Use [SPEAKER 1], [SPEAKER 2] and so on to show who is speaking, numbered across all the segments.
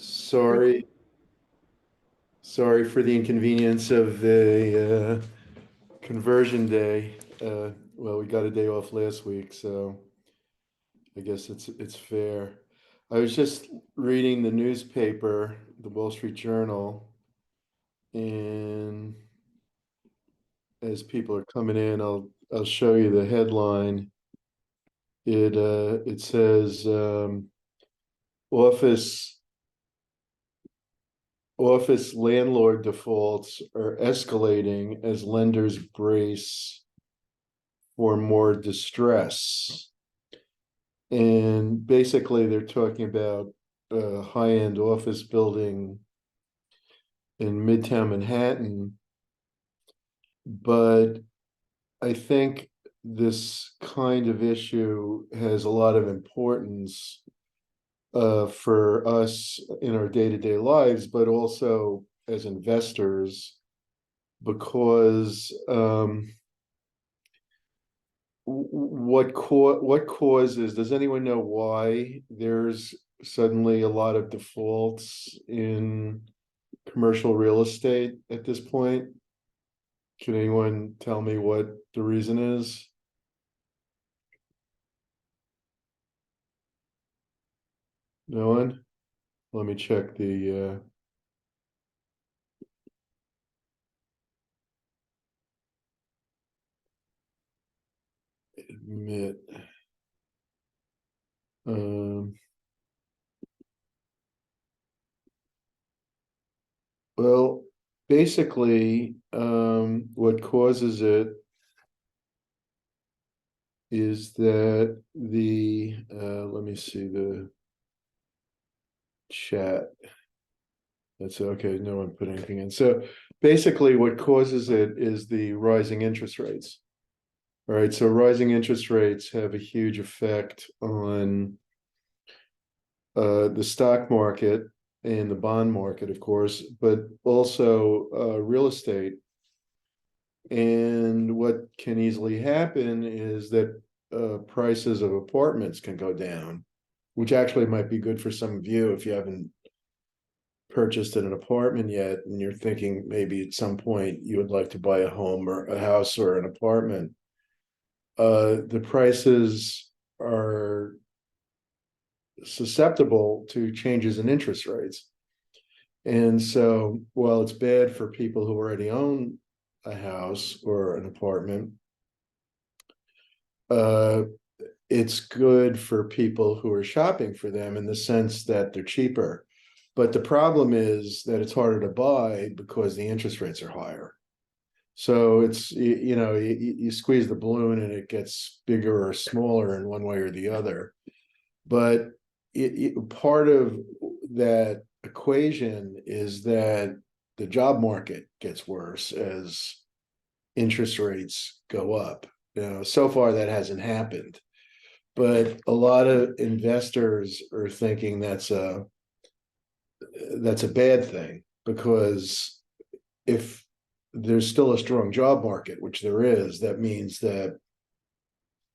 [SPEAKER 1] Sorry, sorry for the inconvenience of the conversion day. Well, we got a day off last week, so I guess it's fair. I was just reading the newspaper, the Wall Street Journal, and as people are coming in, I'll show you the headline. It says office office landlord defaults are escalating as lenders brace for more distress. And basically, they're talking about a high-end office building in Midtown Manhattan. But I think this kind of issue has a lot of importance for us in our day-to-day lives, but also as investors, because what causes, does anyone know why there's suddenly a lot of defaults in commercial real estate at this point? Can anyone tell me what the reason is? No one? Let me check the admit. Um, well, basically, what causes it is that let me see the chat. That's okay. No one put anything in. So basically, what causes it is the rising interest rates. All right. So rising interest rates have a huge effect on the stock market and the bond market, of course, but also real estate. And what can easily happen is that prices of apartments can go down, which actually might be good for some of you if you haven't purchased an apartment yet and you're thinking maybe at some point you would like to buy a home or a house or an apartment. The prices are susceptible to changes in interest rates. And so while it's bad for people who already own a house or an apartment, uh, it's good for people who are shopping for them in the sense that they're cheaper. But the problem is that it's harder to buy because the interest rates are higher. So it's, you squeeze the balloon and it gets bigger or smaller in one way or the other. But part of that equation is that the job market gets worse as interest rates go up. So far that hasn't happened, but a lot of investors are thinking that's a bad thing, because if there's still a strong job market, which there is, that means that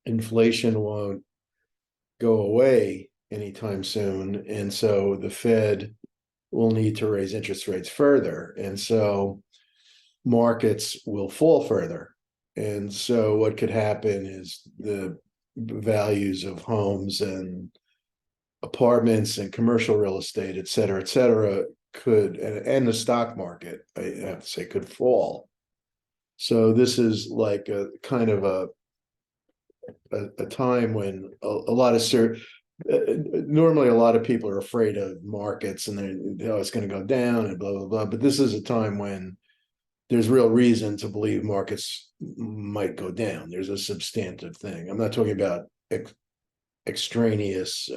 [SPEAKER 1] inflation won't go away anytime soon. And so the Fed will need to raise interest rates further. And so markets will fall further. And so what could happen is the values of homes and apartments and commercial real estate, et cetera, could, and the stock market, I have to say, could fall. So this is like a kind of a time when a lot of normally a lot of people are afraid of markets and it's going to go down and blah blah blah. But this is a time when there's real reason to believe markets might go down. There's a substantive thing. I'm not talking about extraneous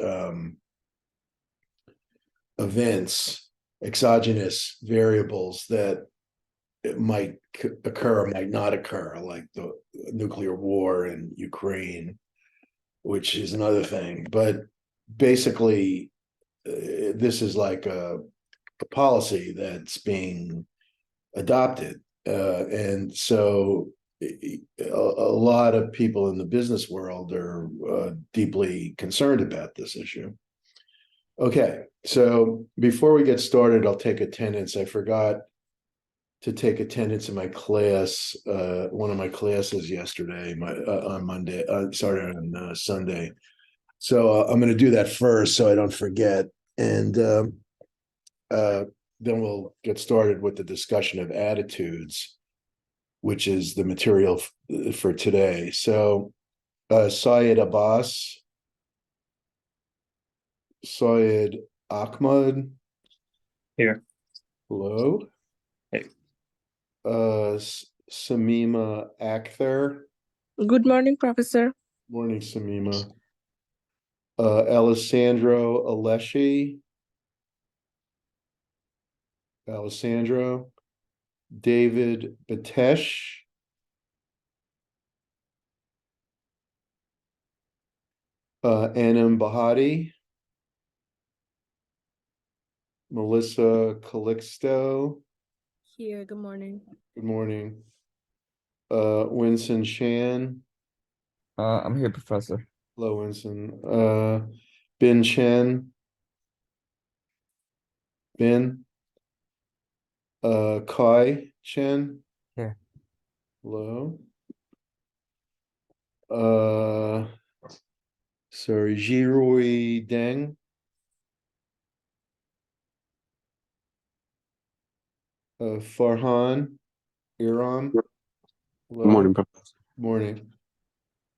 [SPEAKER 1] events, exogenous variables that it might occur or might not occur, like the nuclear war in Ukraine, which is another thing. But basically, this is like a policy that's being adopted. And so a lot of people in the business world are deeply concerned about this issue. Okay, so before we get started, I'll take attendance. I forgot to take attendance in my class, one of my classes yesterday, on Monday, sorry, on Sunday. So I'm going to do that first so I don't forget. And uh, then we'll get started with the discussion of attitudes, which is the material for today. So Syed Abbas, Syed Ahmad,
[SPEAKER 2] Here.
[SPEAKER 1] hello.
[SPEAKER 2] Hey.
[SPEAKER 1] Samima Akhtar.
[SPEAKER 3] Good morning, Professor.
[SPEAKER 1] Morning, Samima. Alessandro Alessi. Alessandro. David Batesh. Anam Bahati. Melissa Calixto.
[SPEAKER 3] Here, good morning.
[SPEAKER 1] Good morning. Winston Shan.
[SPEAKER 2] I'm here, Professor.
[SPEAKER 1] Hello, Winston. Bin Chen. Bin. Kai Chen.
[SPEAKER 2] Here.
[SPEAKER 1] Hello. Sorry, Jirui Deng. Farhan Iram.
[SPEAKER 4] Good morning,
[SPEAKER 1] Hello.
[SPEAKER 4] Professor.
[SPEAKER 1] Morning.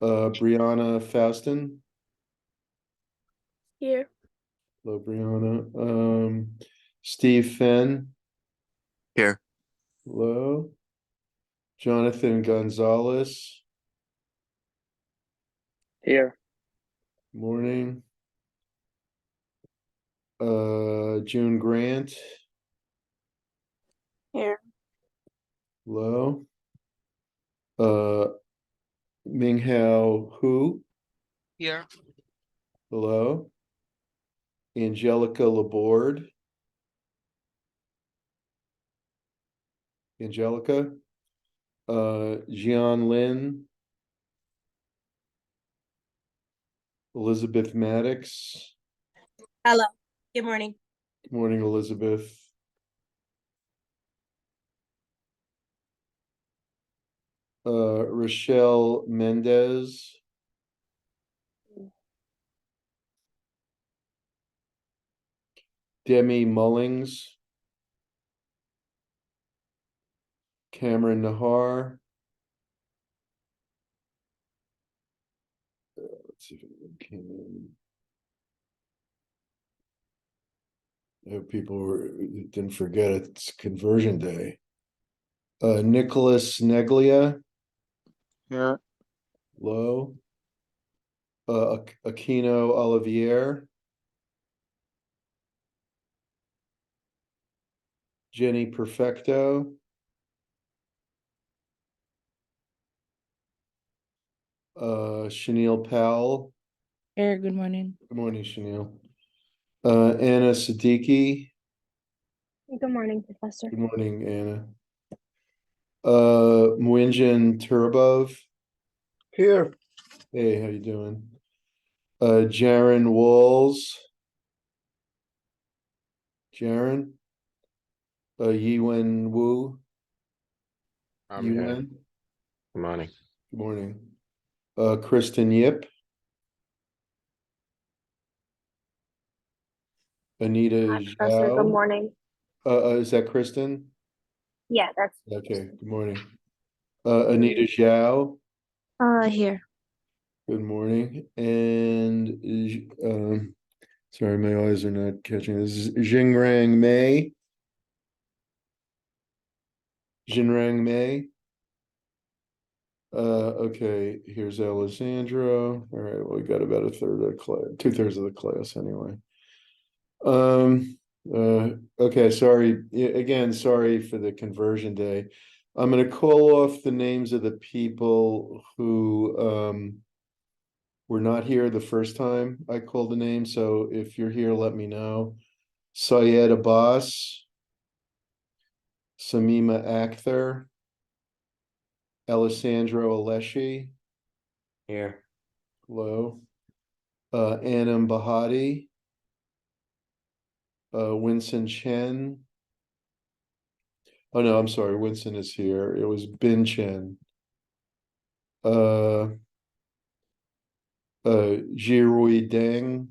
[SPEAKER 1] Brianna Faustin.
[SPEAKER 3] Here.
[SPEAKER 1] Hello, Brianna. Steve Fenn.
[SPEAKER 4] Here.
[SPEAKER 1] Hello. Jonathan Gonzalez.
[SPEAKER 2] Here.
[SPEAKER 1] Morning. June Grant.
[SPEAKER 3] Here.
[SPEAKER 1] Hello. Minghao Hu.
[SPEAKER 4] Here.
[SPEAKER 1] Hello. Angelica Laborde. Angelica. Jian Lin. Elizabeth Maddox.
[SPEAKER 3] Hello. Good morning.
[SPEAKER 1] Good morning, Elizabeth. Rochelle Mendez. Demi Mullings. Cameron Nahar. Let's see if it came in. I hope people didn't forget it's conversion day. Nicholas Neglia.
[SPEAKER 4] Here.
[SPEAKER 1] Low. Aquino Olivier. Jenny Perfecto. Chanel Powell.
[SPEAKER 3] Here, good morning.
[SPEAKER 1] Good morning, Chanel. Anna Siddiqui.
[SPEAKER 3] Good morning, Professor.
[SPEAKER 1] Good morning, Anna. Muinjin Turbov.
[SPEAKER 4] Here.
[SPEAKER 1] Hey, how you doing? Jaron Walls. Jaron. Yiwen Wu.
[SPEAKER 4] I'm here.
[SPEAKER 1] Yiwen.
[SPEAKER 4] Good morning.
[SPEAKER 1] Good morning. Kristen Yip. Anita
[SPEAKER 5] Professor, good
[SPEAKER 1] Zhao.
[SPEAKER 5] morning.
[SPEAKER 1] Is that Kristen?
[SPEAKER 5] Yeah, that's
[SPEAKER 1] Okay, good morning. Anita Zhao.
[SPEAKER 5] here.
[SPEAKER 1] Good morning. And sorry, my eyes are not catching this. Jingrang Mei. Jinrang Mei. Okay, here's Alessandro. All right, well, we got about a third of the class, 2/3 of the class anyway. Okay, sorry. Again, sorry for the conversion day. I'm gonna call off the names of the people who were not here the first time I called the name. So if you're here, let me know. Syed Abbas, Samima Akhtar, Alessandro Alessi.
[SPEAKER 2] Here.
[SPEAKER 1] Hello. Anam Bahati. Winston Chen. Oh no, I'm sorry, Winston is here. It was Bin Chen. Uh, Jirui Deng.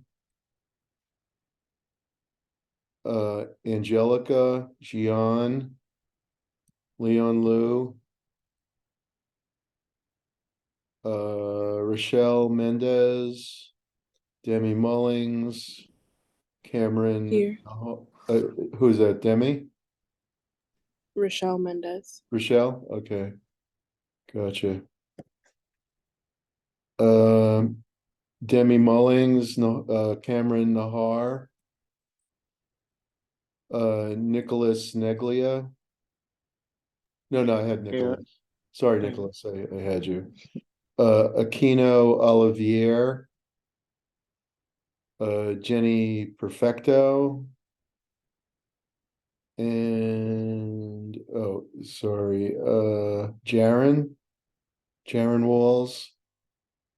[SPEAKER 1] Angelica, Gian, Leon Liu, Rochelle Mendez, Demi Mullings, Cameron.
[SPEAKER 6] Here.
[SPEAKER 1] Who's that? Demi?
[SPEAKER 6] Rochelle Mendez.
[SPEAKER 1] Rochelle? Okay. Gotcha. Demi Mullings, no, Cameron Nahar, Nicholas Neglia. No, I had Nicholas. Sorry, Nicholas, I had you. Aquino Olivier, Jenny Perfecto, and sorry, Jaren Walls,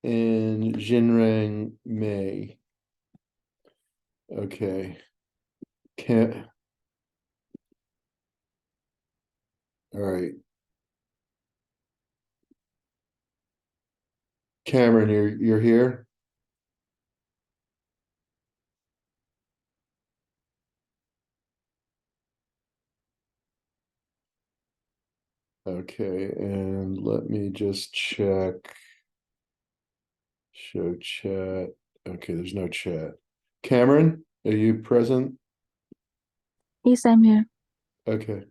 [SPEAKER 1] and Jinrang Mei. Okay. All right. Cameron, you're here? Okay, and let me just check. Show chat. Okay, there's no chat. Cameron, are you present?
[SPEAKER 5] Yes, I'm here.
[SPEAKER 1] Okay.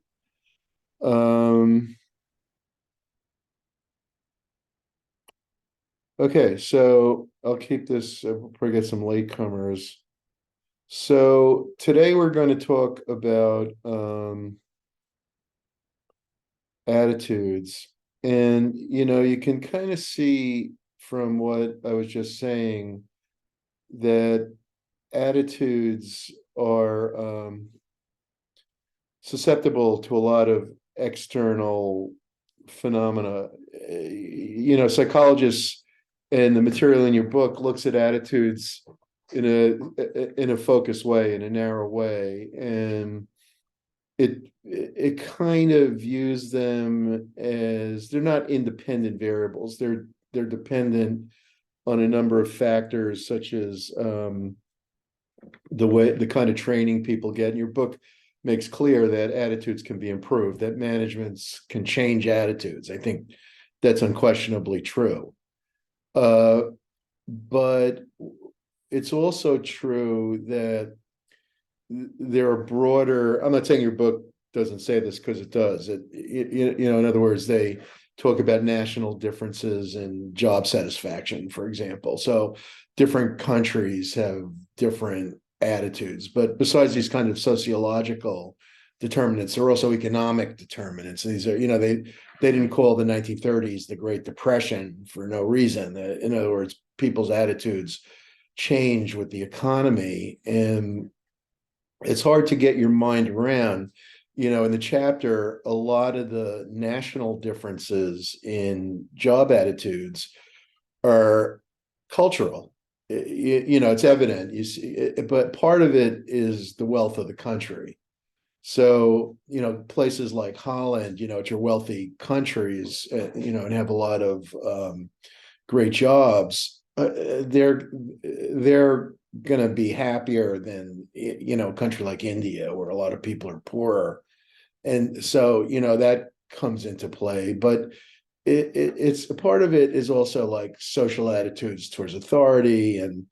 [SPEAKER 1] Okay, so I'll keep this, probably get some latecomers. So today we're going to talk about attitudes. And you can kind of see from what I was just saying that attitudes are susceptible to a lot of external phenomena. Psychologists and the material in your book looks at attitudes in a focused way, in a narrow way, and it kind of views them as they're not independent variables. They're dependent on a number of factors, such as the kind of training people get. And your book makes clear that attitudes can be improved, that managements can change attitudes. I think that's unquestionably true. But it's also true that there are broader, I'm not saying your book doesn't say this, because it does. In other words, they talk about national differences in job satisfaction, for example. So different countries have different attitudes, but besides these kind of sociological determinants, there are also economic determinants. These are, they didn't call the 1930s the Great Depression for no reason. In other words, people's attitudes change with the economy, and it's hard to get your mind around. In the chapter, a lot of the national differences in job attitudes are cultural. It's evident, you see, but part of it is the wealth of the country. So, places like Holland, which are wealthy countries, and have a lot of great jobs, they're going to be happier than a country like India, where a lot of people are poorer. And so that comes into play. But it's a part of it is also like social attitudes towards authority, and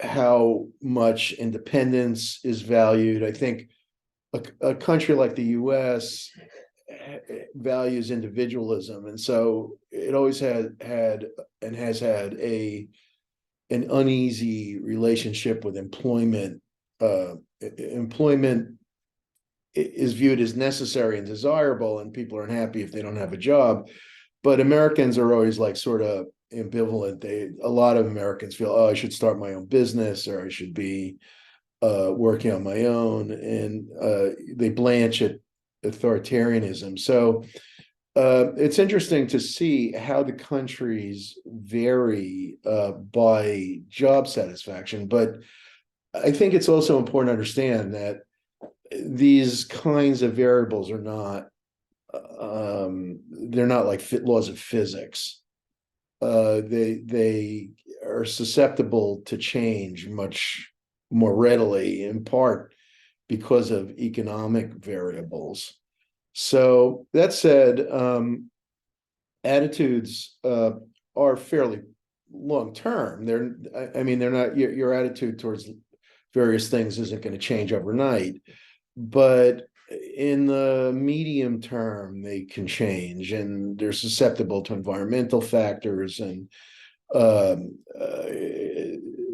[SPEAKER 1] how much independence is valued. I think a country like the US values individualism, and so it always had and has had an uneasy relationship with employment. Employment is viewed as necessary and desirable, and people are unhappy if they don't have a job. But Americans are always like sort of ambivalent. A lot of Americans feel, oh, I should start my own business, or I should be working on my own, and they blanch at authoritarianism. So it's interesting to see how the countries vary by job satisfaction. But I think it's also important to understand that these kinds of variables are not, they're not like laws of physics. They are susceptible to change much more readily, in part because of economic variables. So that said, attitudes are fairly long term. I mean, they're not, your attitude towards various things isn't going to change overnight, but in the medium term, they can change, and they're susceptible to environmental factors and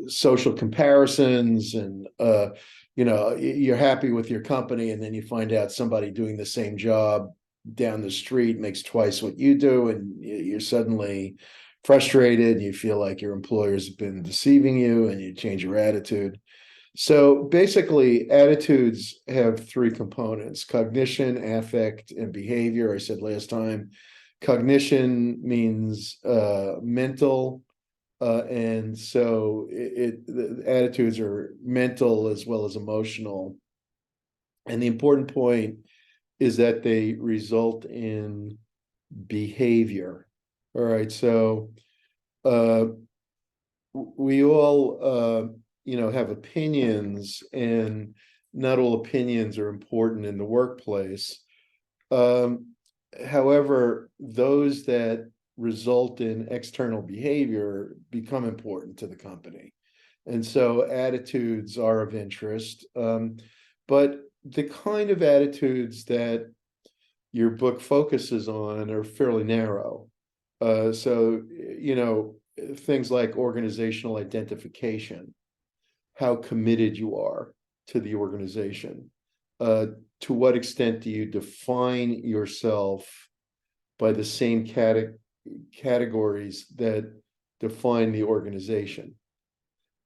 [SPEAKER 1] social comparisons, and you're happy with your company, and then you find out somebody doing the same job down the street makes twice what you do, and you're suddenly frustrated, and you feel like your employers have been deceiving you, and you change your attitude. So basically, attitudes have three components: cognition, affect, and behavior. I said last time, cognition means mental, and so the attitudes are mental as well as emotional. And the important point is that they result in behavior. All right, so we all have opinions, and not all opinions are important in the workplace. However, those that result in external behavior become important to the company. And so attitudes are of interest. But the kind of attitudes that your book focuses on are fairly narrow. So, things like organizational identification, how committed you are to the organization. To what extent do you define yourself by the same categories that define the organization?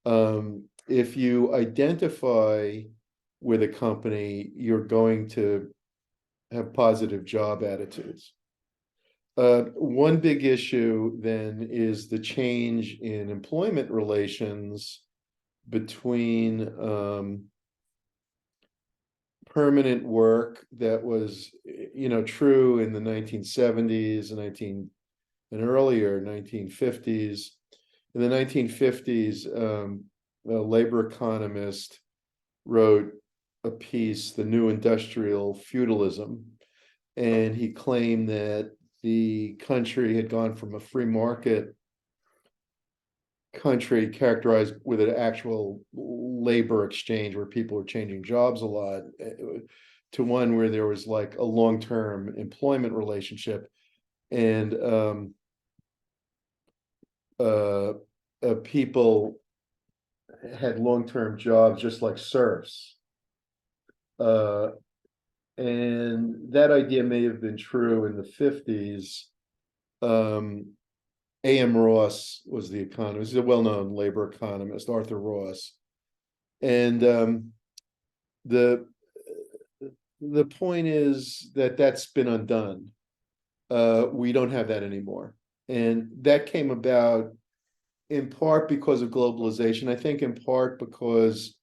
[SPEAKER 1] If you identify with a company, you're going to have positive job attitudes. One big issue then is the change in employment relations between permanent work that was, true in the 1970s and earlier 1950s. In the 1950s, a labor economist wrote a piece, The New Industrial Feudalism, and he claimed that the country had gone from a free market country characterized with an actual labor exchange where people were changing jobs a lot, to one where there was like a long-term employment relationship, and people had long-term jobs just like serfs. And that idea may have been true in the 50s. A.M. Ross was the economist. He's a well-known labor economist, Arthur Ross. And the point is that that's been undone. We don't have that anymore. And that came about in part because of globalization. I think in part because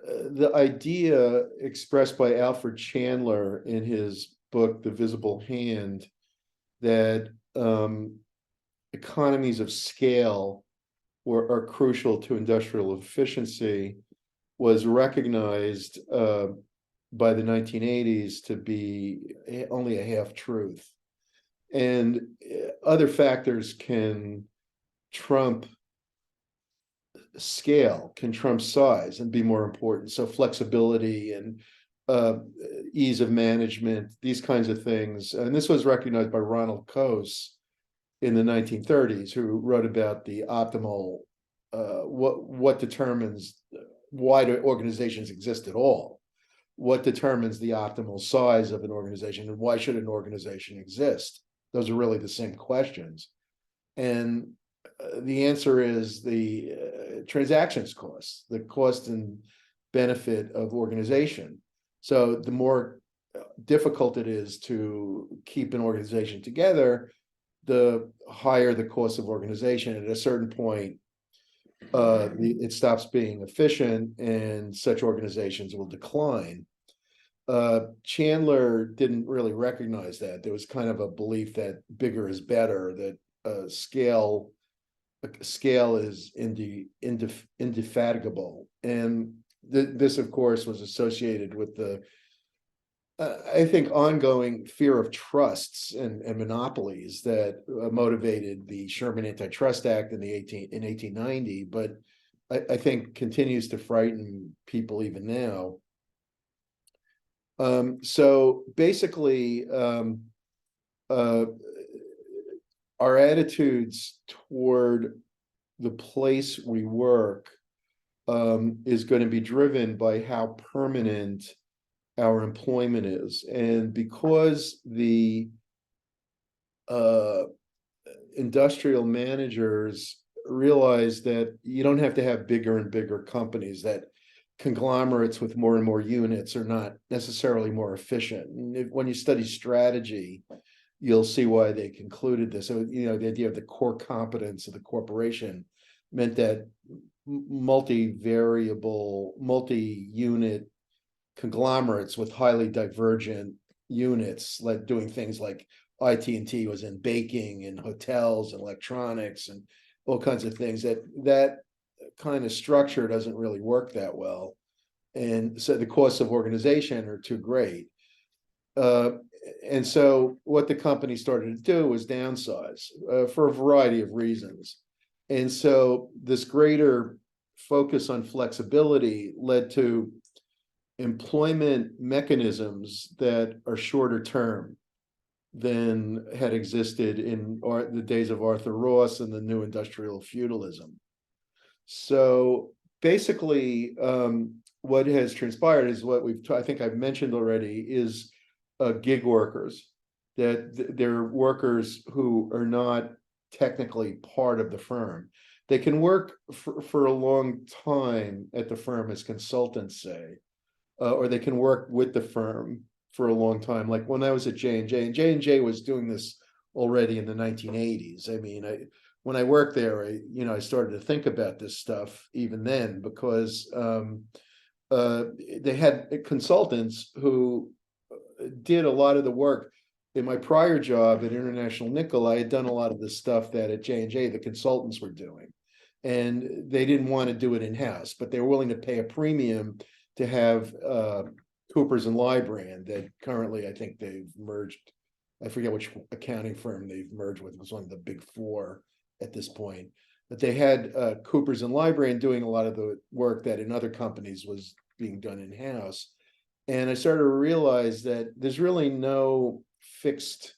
[SPEAKER 1] the idea expressed by Alfred Chandler in his book, The Visible Hand, that economies of scale are crucial to industrial efficiency, was recognized by the 1980s to be only a half truth. And other factors can trump scale, can trump size and be more important. So flexibility and ease of management, these kinds of things. And this was recognized by Ronald Coase in the 1930s, who wrote about the optimal, what determines why do organizations exist at all? What determines the optimal size of an organization, and why should an organization exist? Those are really the same questions. And the answer is the transactions cost, the cost and benefit of organization. So the more difficult it is to keep an organization together, the higher the cost of organization. At a certain point, it stops being efficient and such organizations will decline. Chandler didn't really recognize that. There was kind of a belief that bigger is better, that scale is indefatigable. And this, of course, was associated with the I think ongoing fear of trusts and monopolies that motivated the Sherman Antitrust Act in 1890, but I think continues to frighten people even now. So basically, our attitudes toward the place we work is going to be driven by how permanent our employment is. And because the industrial managers realize that you don't have to have bigger and bigger companies, that conglomerates with more and more units are not necessarily more efficient. And when you study strategy, you'll see why they concluded this. So, you know, the idea of the core competence of the corporation meant that multi-variable, multi-unit conglomerates with highly divergent units, like doing things like IT&T was in baking and hotels and electronics and all kinds of things, that kind of structure doesn't really work that well. And so the costs of organization are too great. And so what the company started to do was downsize for a variety of reasons. And so this greater focus on flexibility led to employment mechanisms that are shorter term than had existed in the days of Arthur Ross and the new industrial feudalism. So basically, what has transpired is what I think I've mentioned already, is gig workers, that they're workers who are not technically part of the firm. They can work for a long time at the firm as consultants, say, or they can work with the firm for a long time. Like when I was at J&J, and J&J was doing this already in the 1980s. I mean, when I worked there, I started to think about this stuff even then, because they had consultants who did a lot of the work. In my prior job at International Nickel, I had done a lot of the stuff that at J&J the consultants were doing, and they didn't want to do it in-house, but they were willing to pay a premium to have Coopers and Lybrand, that currently I think they've merged. I forget which accounting firm they've merged with. It was one of the big four at this point. But they had Coopers and Lybrand doing a lot of the work that in other companies was being done in-house. And I started to realize that there's really no fixed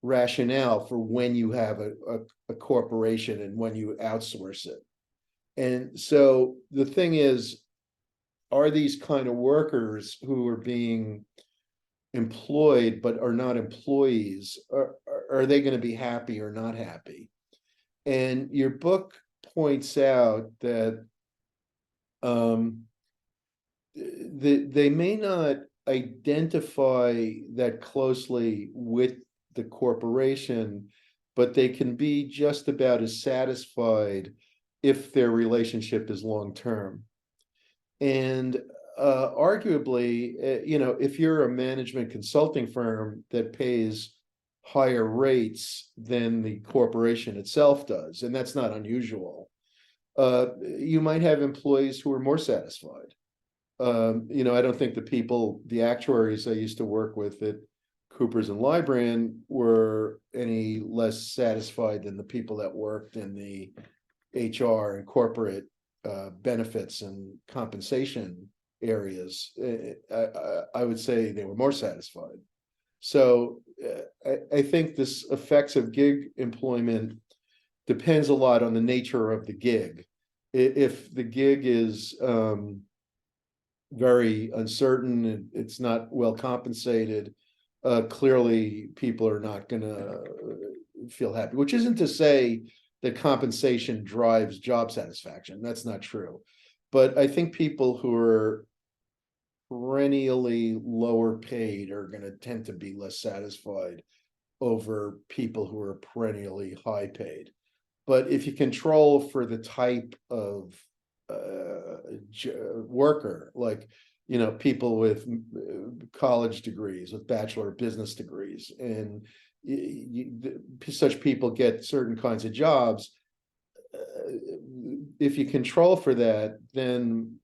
[SPEAKER 1] rationale for when you have a corporation and when you outsource it. And so the thing is, are these kind of workers who are being employed but are not employees, are they going to be happy or not happy? And your book points out that they may not identify that closely with the corporation, but they can be just about as satisfied if their relationship is long-term. And arguably, if you're a management consulting firm that pays higher rates than the corporation itself does, and that's not unusual, you might have employees who are more satisfied. I don't think the actuaries I used to work with at Coopers and Lybrand were any less satisfied than the people that worked in the HR and corporate benefits and compensation areas. I would say they were more satisfied. So I think this effects of gig employment depends a lot on the nature of the gig. If the gig is very uncertain, it's not well compensated, clearly people are not going to feel happy, which isn't to say that compensation drives job satisfaction. That's not true. But I think people who are perennially lower paid are going to tend to be less satisfied over people who are perennially high paid. But if you control for the type of worker, like, you know, people with college degrees, with bachelor of business degrees, and such people get certain kinds of jobs. If you control for that, then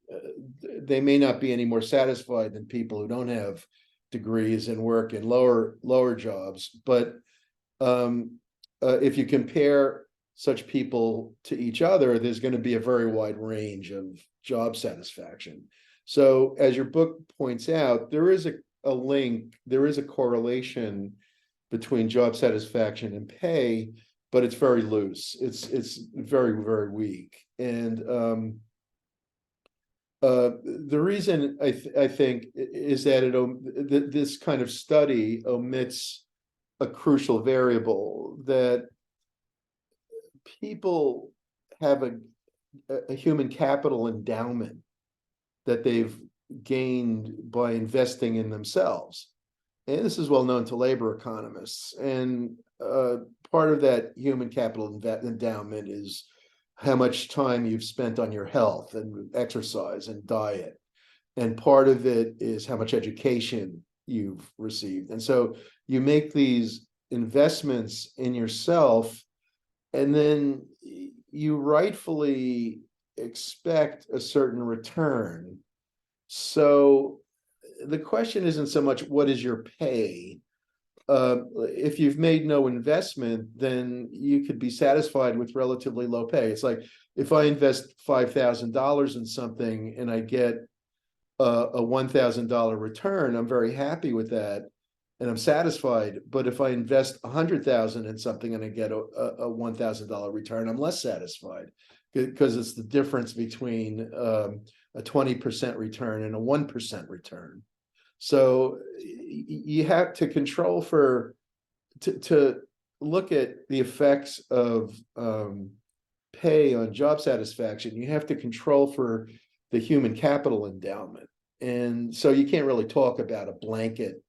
[SPEAKER 1] they may not be any more satisfied than people who don't have degrees and work in lower jobs. But if you compare such people to each other, there's going to be a very wide range of job satisfaction. So as your book points out, there is a link, there is a correlation between job satisfaction and pay, but it's very loose. It's very, very weak. And the reason I think is that this kind of study omits a crucial variable, that people have a human capital endowment that they've gained by investing in themselves. And this is well known to labor economists. And part of that human capital endowment is how much time you've spent on your health and exercise and diet. And part of it is how much education you've received. And so you make these investments in yourself, and then you rightfully expect a certain return. So the question isn't so much what is your pay. If you've made no investment, then you could be satisfied with relatively low pay. It's like if I invest $5,000 in something and I get a $1,000 return, I'm very happy with that and I'm satisfied. But if I invest 100,000 in something and I get a $1,000 return, I'm less satisfied, because it's the difference between a 20% return and a 1% return. So you have to control to look at the effects of pay on job satisfaction. You have to control for the human capital endowment. And so you can't really talk about a blanket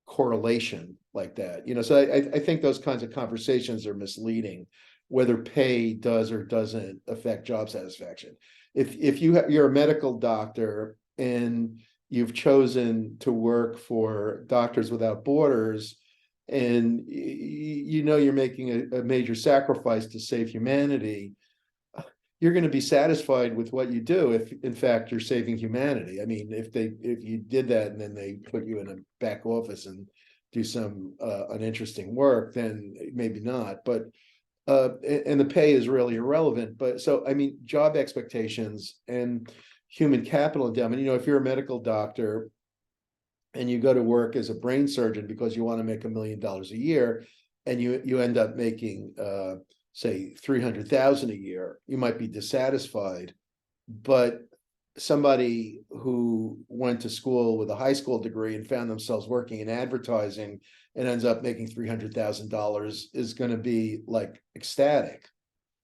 [SPEAKER 1] correlation like that. So I think those kinds of conversations are misleading, whether pay does or doesn't affect job satisfaction. If you're a medical doctor and you've chosen to work for Doctors Without Borders, and you're making a major sacrifice to save humanity, you're going to be satisfied with what you do if in fact you're saving humanity. I mean, if you did that and then they put you in a back office and do some uninteresting work, then maybe not. But and the pay is really irrelevant. But so I mean, job expectations and human capital endowment. If you're a medical doctor and you go to work as a brain surgeon because you want to make $1 million a year, and you end up making say 300,000 a year, you might be dissatisfied. But somebody who went to school with a high school degree and found themselves working in advertising and ends up making $300,000 is going to be like ecstatic.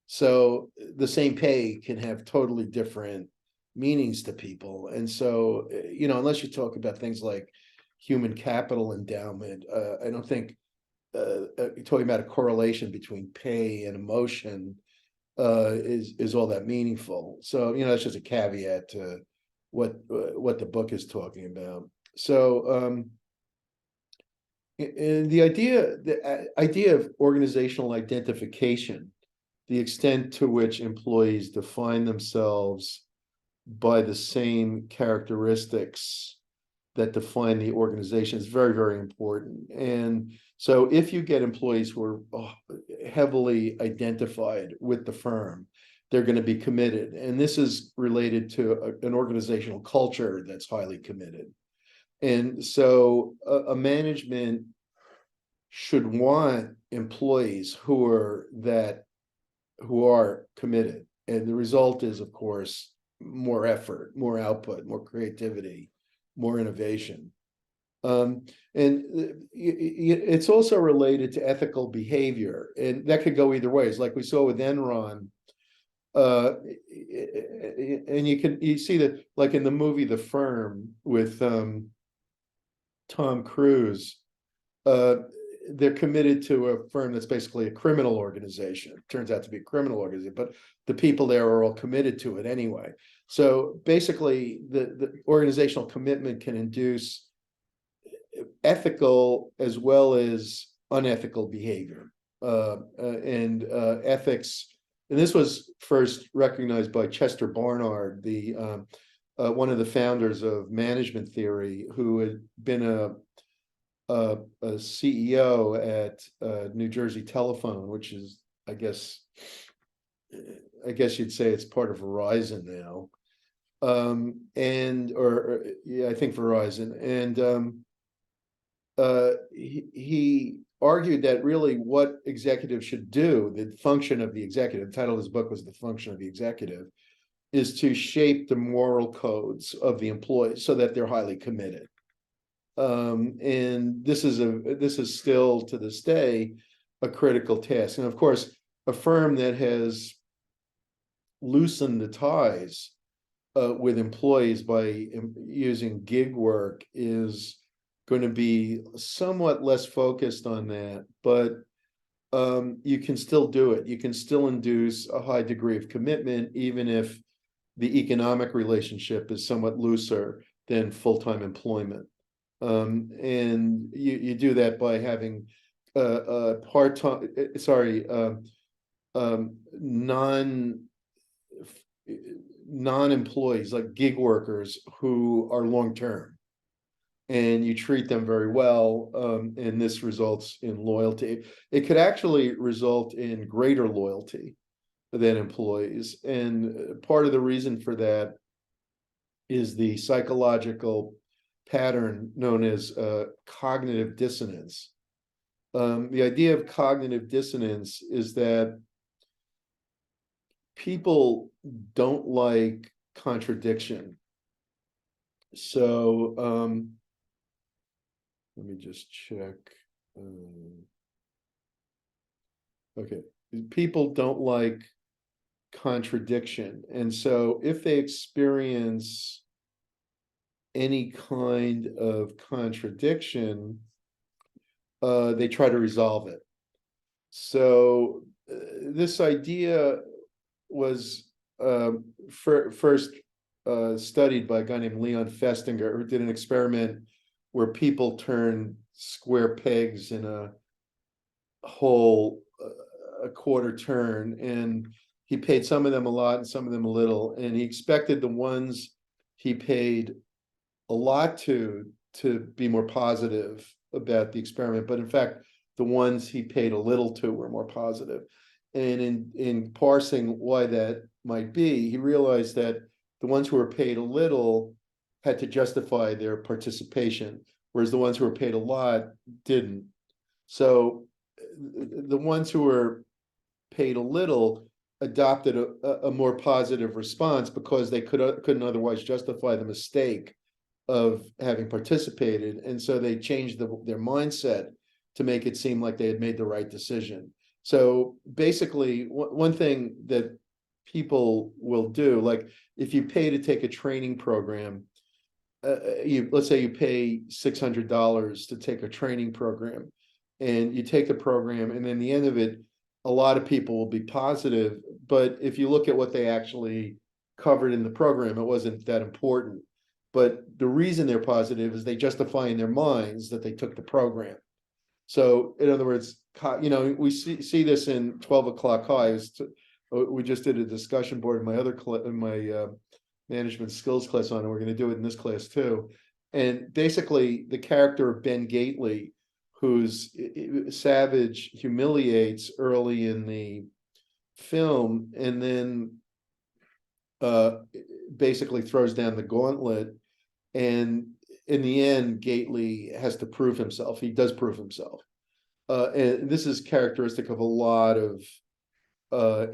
[SPEAKER 1] So the same pay can have totally different meanings to people. And so, unless you talk about things like human capital endowment, I don't think talking about a correlation between pay and emotion is all that meaningful. So that's just a caveat to what the book is talking about. So and the idea of organizational identification, the extent to which employees define themselves by the same characteristics that define the organization, is very, very important. And so if you get employees who are heavily identified with the firm, they're going to be committed. And this is related to an organizational culture that's highly committed. And so a management should want employees who are committed. And the result is, of course, more effort, more output, more creativity, more innovation. And it's also related to ethical behavior, and that could go either ways, like we saw with Enron. And you see that, like in the movie The Firm with Tom Cruise, they're committed to a firm that's basically a criminal organization. Turns out to be a criminal organization, but the people there are all committed to it anyway. So basically, the organizational commitment can induce ethical as well as unethical behavior. And ethics, and this was first recognized by Chester Barnard, the one of the founders of management theory, who had been a CEO at New Jersey Telephone, which is, I guess you'd say it's part of Verizon now. Yeah, I think Verizon. And he argued that really what executives should do, the function of the executive, the title of his book was The Function of the Executive, is to shape the moral codes of the employees so that they're highly committed. And this is still to this day a critical task. And of course, a firm that has loosened the ties with employees by using gig work is going to be somewhat less focused on that, but you can still do it. You can still induce a high degree of commitment, even if the economic relationship is somewhat looser than full-time employment. And you do that by having part-time, non-employees, like gig workers who are long-term, and you treat them very well, and this results in loyalty. It could actually result in greater loyalty than employees, and part of the reason for that is the psychological pattern known as cognitive dissonance. The idea of cognitive dissonance is that people don't like contradiction. So let me just check. Okay, people don't like contradiction, and so if they experience any kind of contradiction, they try to resolve it. So this idea was first studied by a guy named Leon Festinger, who did an experiment where people turned square pegs in a hole a quarter turn, and he paid some of them a lot and some of them a little, and he expected the ones he paid a lot to be more positive about the experiment, but in fact the ones he paid a little to were more positive. And in parsing why that might be, he realized that the ones who were paid a little had to justify their participation, whereas the ones who were paid a lot didn't. So the ones who were paid a little adopted a more positive response because they couldn't otherwise justify the mistake of having participated, and so they changed their mindset to make it seem like they had made the right decision. So basically, one thing that people will do, like if you pay to take a training program, let's say you pay $600 to take a training program, and you take the program, and then the end of it, a lot of people will be positive, but if you look at what they actually covered in the program, it wasn't that important. But the reason they're positive is they justify in their minds that they took the program. So in other words, we see this in 12 o'clock highs. We just did a discussion board in my management skills class on it. We're going to do it in this class too. And basically the character of Ben Gately, who's Savage humiliates early in the film, and then basically throws down the gauntlet. And in the end, Gately has to prove himself. He does prove himself. And this is characteristic of a lot of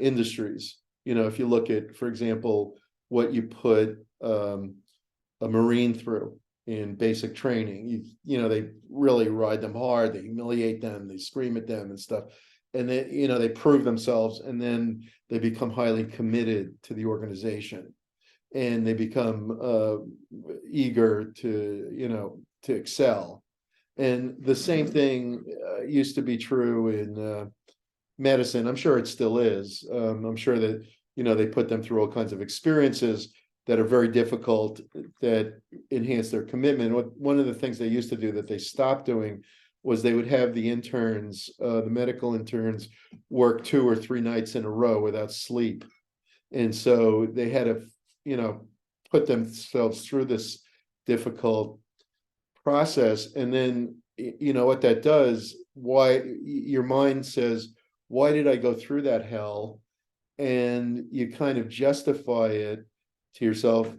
[SPEAKER 1] industries. If you look at, for example, what you put a Marine through in basic training, they really ride them hard, they humiliate them, they scream at them and stuff. And they prove themselves, and then they become highly committed to the organization, and they become eager to excel. And the same thing used to be true in medicine. I'm sure it still is. I'm sure that, they put them through all kinds of experiences that are very difficult, that enhance their commitment. One of the things they used to do that they stopped doing was they would have the interns, the medical interns, work 2 or 3 nights in a row without sleep. And so they had to, put themselves through this difficult process. And then, what that does, why your mind says, why did I go through that hell? And you kind of justify it to yourself,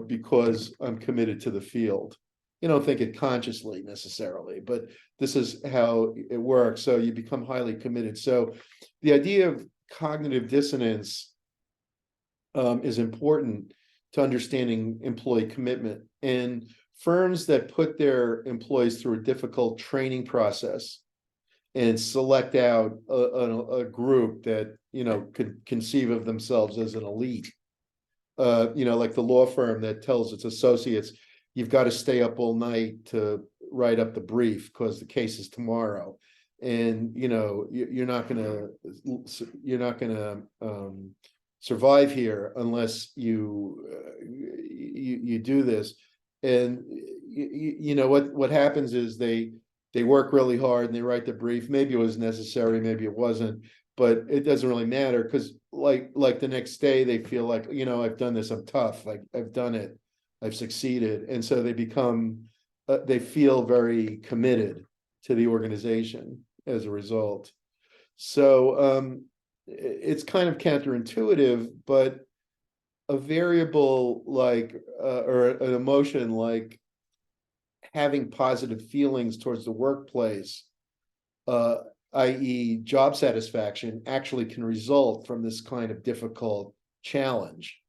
[SPEAKER 1] because I'm committed to the field. You don't think it consciously necessarily, but this is how it works. So you become highly committed. So the idea of cognitive dissonance is important to understanding employee commitment. And firms that put their employees through a difficult training process and select out a group that, could conceive of themselves as an elite, like the law firm that tells its associates, you've got to stay up all night to write up the brief because the case is tomorrow. And, you're not gonna survive here unless you do this. And what happens is they work really hard and they write the brief. Maybe it was necessary, maybe it wasn't, but it doesn't really matter, because like the next day they feel like, I've done this, I'm tough, like I've done it, I've succeeded. And so they become they feel very committed to the organization as a result. So it's kind of counterintuitive, but a variable like or an emotion like having positive feelings towards the workplace, i.e. job satisfaction, actually can result from this kind of difficult challenge.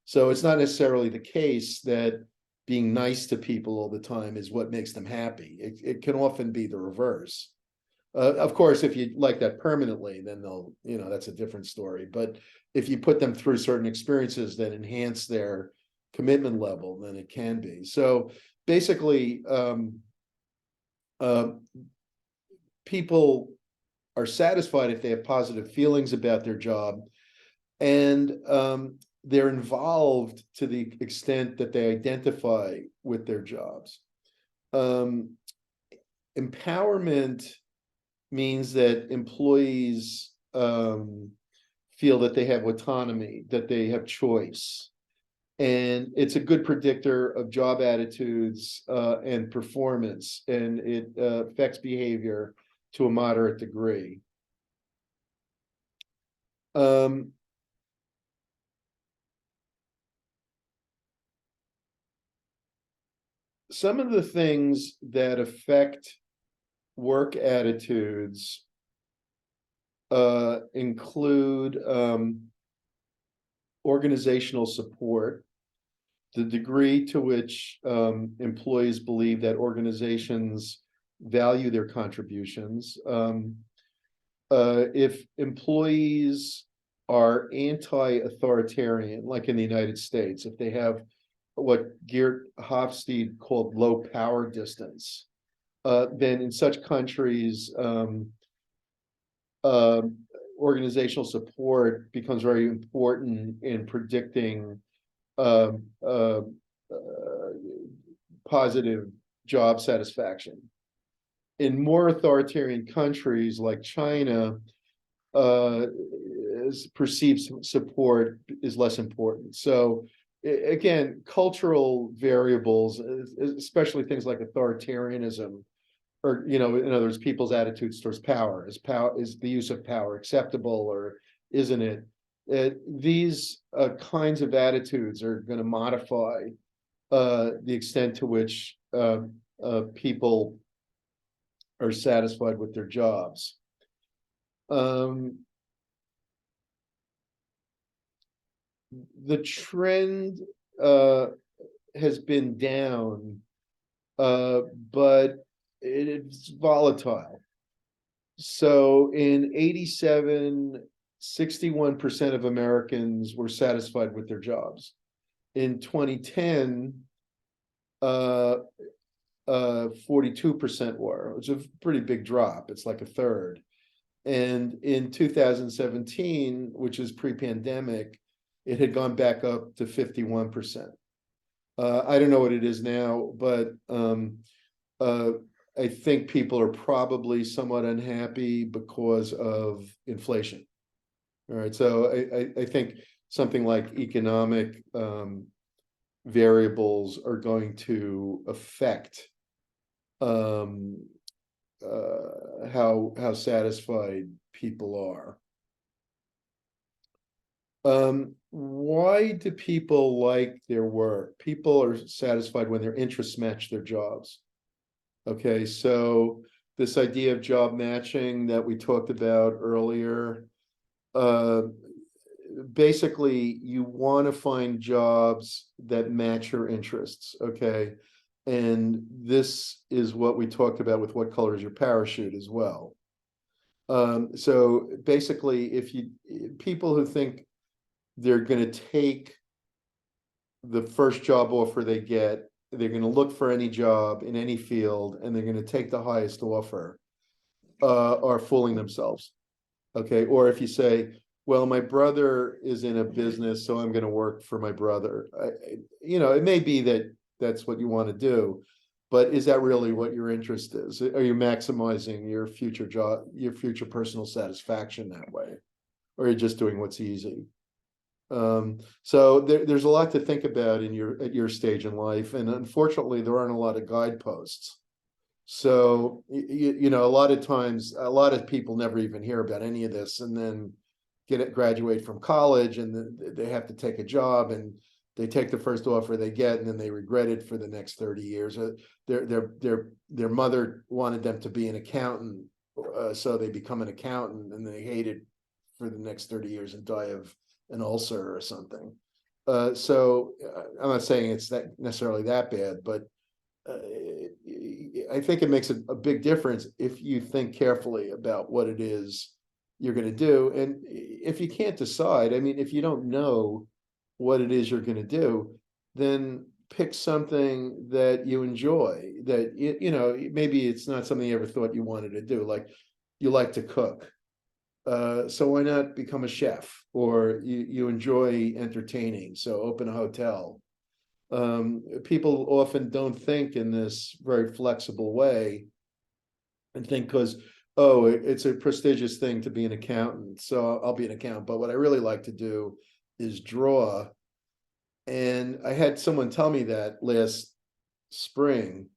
[SPEAKER 1] So it's not necessarily the case that being nice to people all the time is what makes them happy. It can often be the reverse. Of course, if you like that permanently, then they'll, that's a different story. But if you put them through certain experiences that enhance their commitment level, then it can be. So basically, people are satisfied if they have positive feelings about their job, and they're involved to the extent that they identify with their jobs. Empowerment means that employees feel that they have autonomy, that they have choice. And it's a good predictor of job attitudes and performance, and it affects behavior to a moderate degree. Some of the things that affect work attitudes include organizational support, the degree to which employees believe that organizations value their contributions. If employees are anti-authoritarian, like in the United States, if they have what Geert Hofstede called low power distance, then in such countries, organizational support becomes very important in predicting positive job satisfaction. In more authoritarian countries like China, perceived support is less important. So again, cultural variables, especially things like authoritarianism, or, in other words, people's attitudes towards power. Is the use of power acceptable, or isn't it? These kinds of attitudes are going to modify the extent to which people are satisfied with their jobs. The trend has been down, but it's volatile. So in 87, 61% of Americans were satisfied with their jobs. In 2010, 42% were. It's a pretty big drop. It's like a third. And in 2017, which is pre-pandemic, it had gone back up to 51%. I don't know what it is now, but I think people are probably somewhat unhappy because of inflation. All right, so I think something like economic variables are going to affect how satisfied people are. Why do people like their work? People are satisfied when their interests match their jobs. Okay, so this idea of job matching that we talked about earlier, basically you want to find jobs that match your interests, okay? And this is what we talked about with what color is your parachute as well. So basically, people who think they're going to take the first job offer they get, they're going to look for any job in any field, and they're going to take the highest offer, are fooling themselves. Okay, or if you say, well, my brother is in a business, so I'm going to work for my brother. It may be that that's what you want to do, but is that really what your interest is? Are you maximizing your future job, your future personal satisfaction that way? Or are you just doing what's easy? So there's a lot to think about at your stage in life, and unfortunately there aren't a lot of guideposts. So a lot of times a lot of people never even hear about any of this, and then graduate from college, and then they have to take a job, and they take the first offer they get, and then they regret it for the next 30 years. Their mother wanted them to be an accountant, so they become an accountant, and they hate it for the next 30 years and die of an ulcer or something. So I'm not saying it's that necessarily that bad, but I think it makes a big difference if you think carefully about what it is you're going to do. And if you can't decide, I mean, if you don't know what it is you're going to do, then pick something that you enjoy, that, maybe it's not something you ever thought you wanted to do. Like you like to cook. So why not become a chef? Or you enjoy entertaining, so open a hotel. People often don't think in this very flexible way, and think because, oh, it's a prestigious thing to be an accountant, so I'll be an accountant. But what I really like to do is draw. And I had someone tell me that last spring,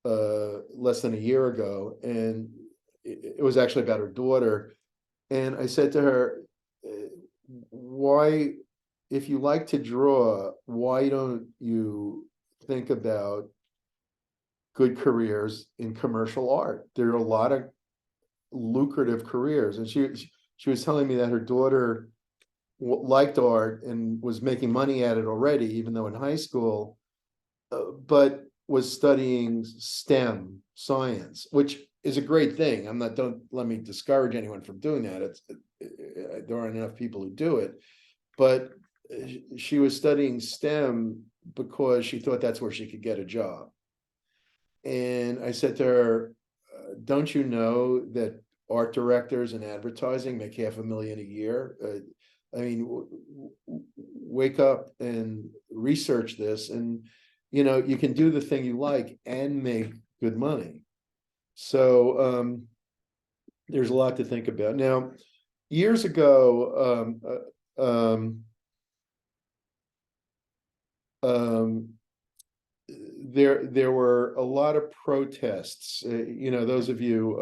[SPEAKER 1] less than a year ago, and it was actually about her daughter. And I said to her, why, if you like to draw, why don't you think about good careers in commercial art? There are a lot of lucrative careers. And she was telling me that her daughter liked art and was making money at it already, even though in high school, but was studying STEM science, which is a great thing. Don't let me discourage anyone from doing that. There aren't enough people who do it, but she was studying STEM because she thought that's where she could get a job. And I said to her, don't you know that art directors in advertising make $500,000 a year? I mean, wake up and research this, and you can do the thing you like and make good money. So there's a lot to think about. Now, years ago, there were a lot of protests. Those of you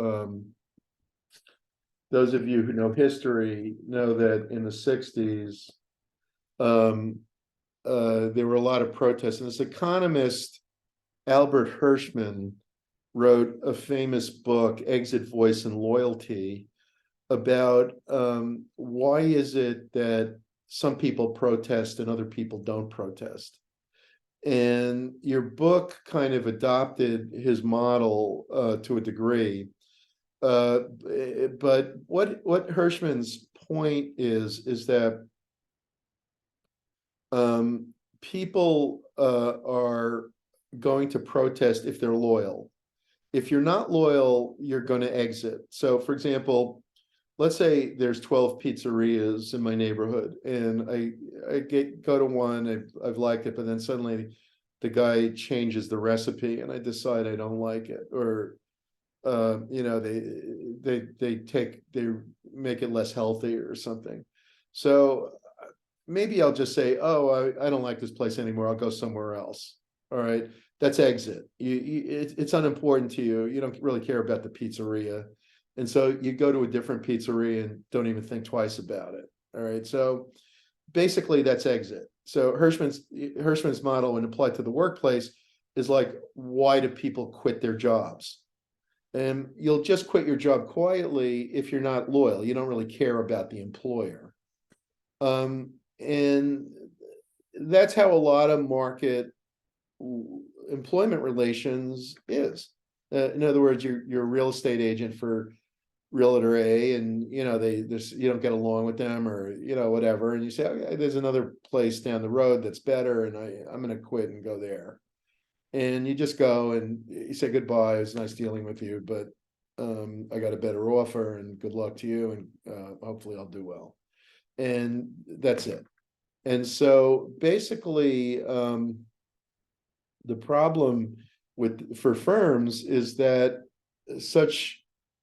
[SPEAKER 1] who know history know that in the 60s, there were a lot of protests. And this economist, Albert Hirschman, wrote a famous book, Exit, Voice, and Loyalty, about why is it that some people protest and other people don't protest. And your book kind of adopted his model to a degree. But what Hirschman's point is that people are going to protest if they're loyal. If you're not loyal, you're going to exit. So, for example, let's say there's 12 pizzerias in my neighborhood, and I go to one, I've liked it, but then suddenly the guy changes the recipe, and I decide I don't like it, or you know, they make it less healthy or something. So maybe I'll just say, oh, I don't like this place anymore. I'll go somewhere else. All right, that's exit. It's unimportant to you. You don't really care about the pizzeria, and so you go to a different pizzeria and don't even think twice about it. All right, so basically that's exit. So Hirschman's model, when applied to the workplace, is like, why do people quit their jobs? And you'll just quit your job quietly if you're not loyal. You don't really care about the employer. And that's how a lot of market employment relations is. In other words, you're a real estate agent for realtor A, and you know you don't get along with them, or you know, whatever, and you say, okay, there's another place down the road that's better, and I'm going to quit and go there. And you just go and you say goodbye. It was nice dealing with you, but I got a better offer, and good luck to you, and hopefully I'll do well. And that's it. And so basically, the problem for firms is that such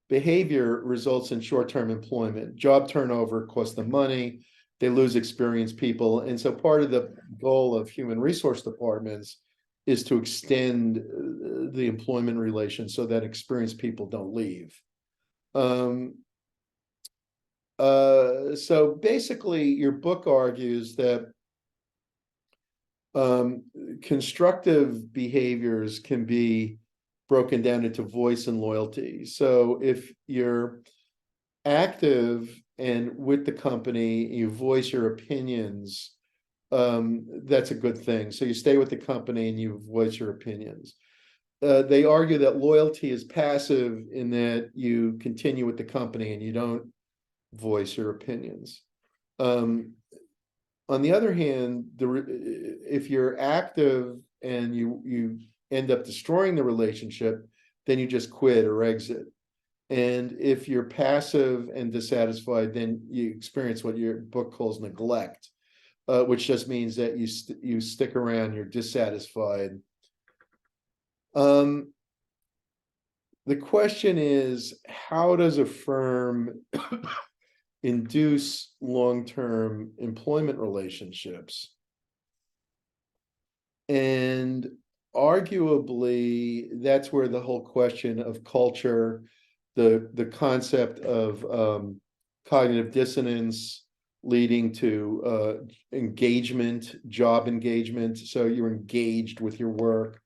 [SPEAKER 1] behavior results in short-term employment. Job turnover costs them money. They lose experienced people. And so part of the goal of human resource departments is to extend the employment relations so that experienced people don't leave. So basically, your book argues that constructive behaviors can be broken down into voice and loyalty. So if you're active and with the company, you voice your opinions, that's a good thing. So you stay with the company and you voice your opinions. They argue that loyalty is passive, in that you continue with the company and you don't voice your opinions. On the other hand, if you're active and you end up destroying the relationship, then you just quit or exit. And if you're passive and dissatisfied, then you experience what your book calls neglect, which just means that you stick around, you're dissatisfied. The question is, how does a firm induce long-term employment relationships? And arguably, that's where the whole question of culture, the concept of cognitive dissonance leading to engagement, job engagement. So you're engaged with your work,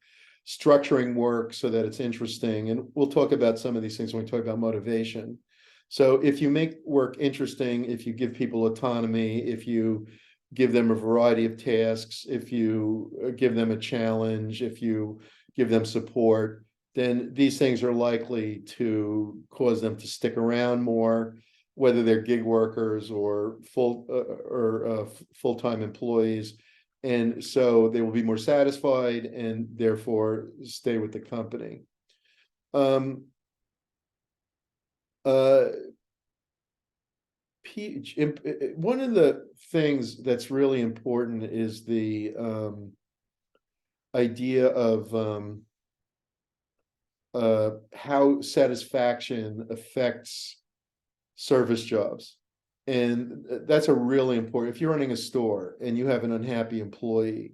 [SPEAKER 1] structuring work so that it's interesting. And we'll talk about some of these things when we talk about motivation. So if you make work interesting, if you give people autonomy, if you give them a variety of tasks, if you give them a challenge, if you give them support, then these things are likely to cause them to stick around more, whether they're gig workers or full-time employees. And so they will be more satisfied and therefore stay with the company. One of the things that's really important is the idea of how satisfaction affects service jobs. And that's a really important, if you're running a store and you have an unhappy employee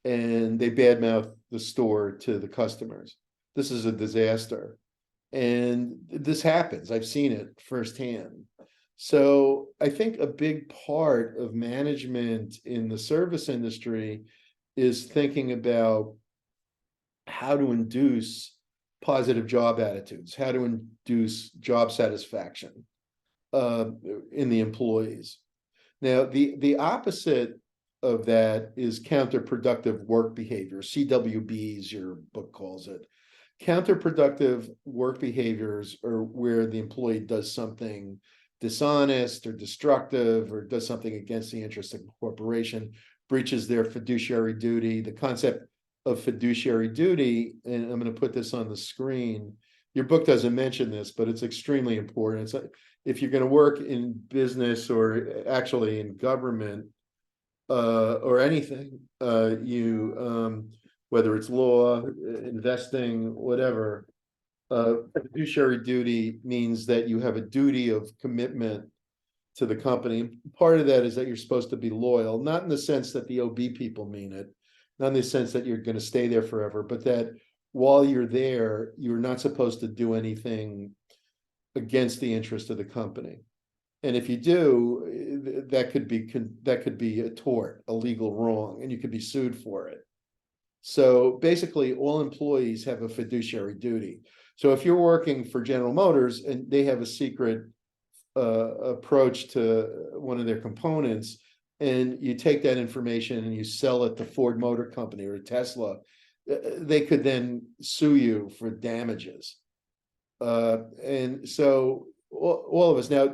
[SPEAKER 1] and they badmouth the store to the customers, this is a disaster. And this happens. I've seen it firsthand. So I think a big part of management in the service industry is thinking about how to induce positive job attitudes, how to induce job satisfaction in the employees. Now, the opposite of that is counterproductive work behavior, CWBs, your book calls it. Counterproductive work behaviors are where the employee does something dishonest or destructive, or does something against the interest of the corporation, breaches their fiduciary duty. The concept of fiduciary duty, and I'm going to put this on the screen. Your book doesn't mention this, but it's extremely important. It's like, if you're going to work in business or actually in government, or anything, whether it's law, investing, whatever, fiduciary duty means that you have a duty of commitment to the company. Part of that is that you're supposed to be loyal, not in the sense that the OB people mean it, not in the sense that you're going to stay there forever, but that while you're there, you're not supposed to do anything against the interest of the company. And if you do, that could be a tort, a legal wrong, and you could be sued for it. So basically, all employees have a fiduciary duty. So if you're working for General Motors and they have a secret approach to one of their components, and you take that information and you sell it to Ford Motor Company or Tesla, they could then sue you for damages. And so all of us now,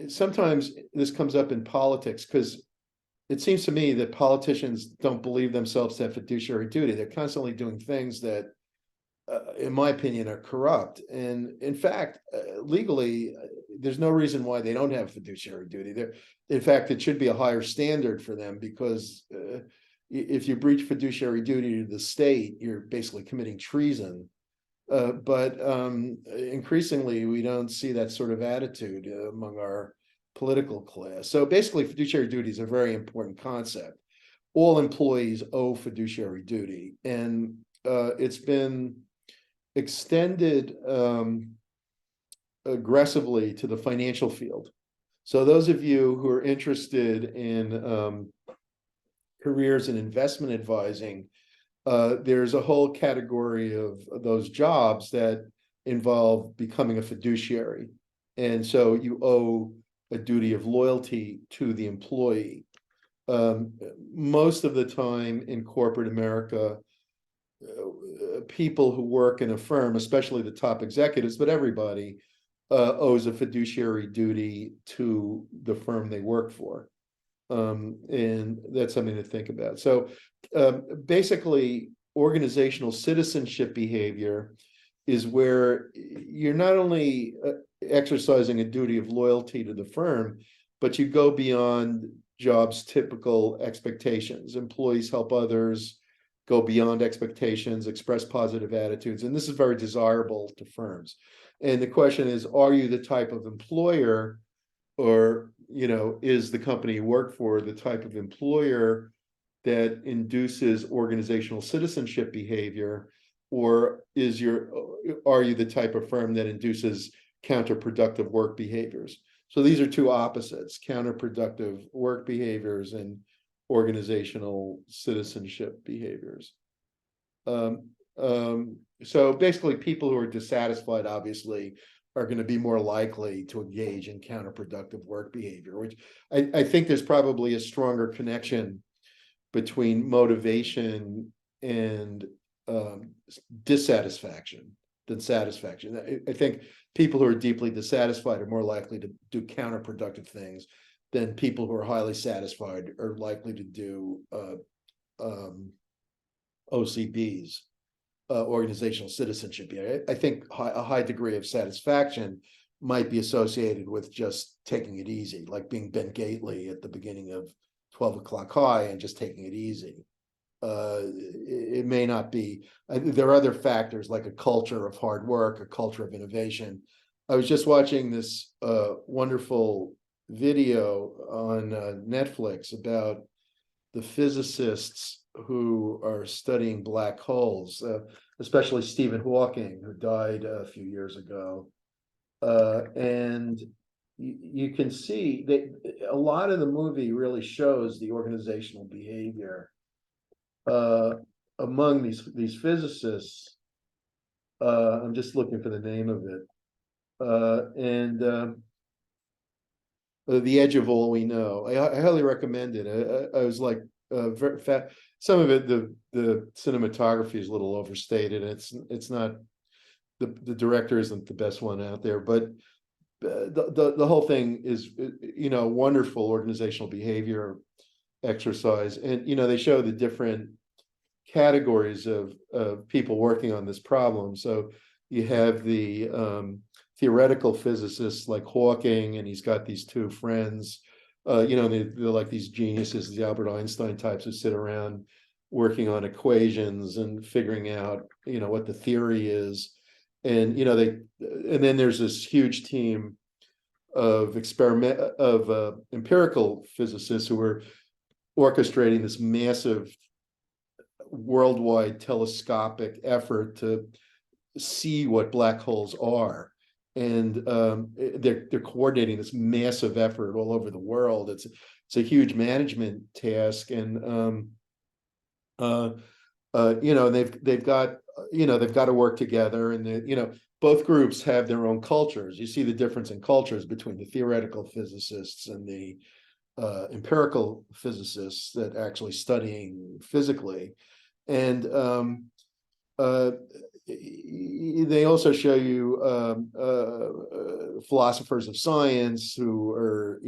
[SPEAKER 1] sometimes this comes up in politics because it seems to me that politicians don't believe themselves to have fiduciary duty. They're constantly doing things that, in my opinion, are corrupt. And in fact, legally, there's no reason why they don't have fiduciary duty. In fact, it should be a higher standard for them, because if you breach fiduciary duty to the state, you're basically committing treason. But increasingly, we don't see that sort of attitude among our political class. So basically, fiduciary duty is a very important concept. All employees owe fiduciary duty, and it's been extended aggressively to the financial field. So those of you who are interested in careers in investment advising, there's a whole category of those jobs that involve becoming a fiduciary. And so you owe a duty of loyalty to the employee. Most of the time in corporate America, people who work in a firm, especially the top executives, but everybody, owes a fiduciary duty to the firm they work for. And that's something to think about. So basically, organizational citizenship behavior is where you're not only exercising a duty of loyalty to the firm, but you go beyond job's typical expectations. Employees help others, go beyond expectations, express positive attitudes, and this is very desirable to firms. And the question is, are you the type of employer, or is the company you work for the type of employer that induces organizational citizenship behavior, or are you the type of firm that induces counterproductive work behaviors? So these are two opposites: counterproductive work behaviors and organizational citizenship behaviors. So basically, people who are dissatisfied, obviously, are going to be more likely to engage in counterproductive work behavior, which I think there's probably a stronger connection between motivation and dissatisfaction than satisfaction. I think people who are deeply dissatisfied are more likely to do counterproductive things than people who are highly satisfied are likely to do OCBs. Organizational citizenship. I think a high degree of satisfaction might be associated with just taking it easy, like being Ben Gately at the beginning of 12 O'Clock High and just taking it easy. It may not be. There are other factors like a culture of hard work, a culture of innovation. I was just watching this wonderful video on Netflix about the physicists who are studying black holes, especially Stephen Hawking, who died a few years ago. And you can see that a lot of the movie really shows the organizational behavior among these physicists. I'm just looking for the name of it. And The Edge of All We Know. I highly recommend it. I was like, very fat. Some of it, the cinematography is a little overstated. It's not, the director isn't the best one out there, but the whole thing is wonderful organizational behavior. exercise, and they show the different categories of people working on this problem. So you have the theoretical physicists like Hawking, and he's got these two friends, they're like these geniuses, the Albert Einstein types, who sit around working on equations and figuring out, what the theory is. And, and then there's this huge team of empirical physicists who are orchestrating this massive worldwide telescopic effort to see what black holes are. And they're coordinating this massive effort all over the world. It's a huge management task, and they've got to work together, and both groups have their own cultures. You see the difference in cultures between the theoretical physicists and the empirical physicists that actually studying physically. And they also show you philosophers of science who are,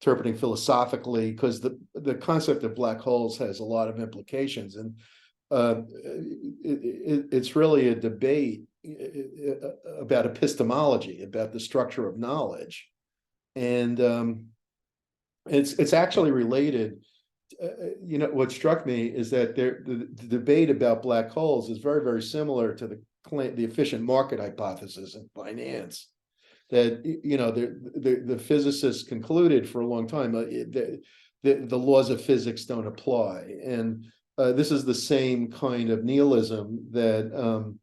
[SPEAKER 1] interpreting philosophically, because the concept of black holes has a lot of implications, and it's really a debate about epistemology, about the structure of knowledge, and it's actually related. What struck me is that the debate about black holes is very, very similar to the efficient market hypothesis in finance. That the physicists concluded for a long time the laws of physics don't apply, and this is the same kind of nihilism that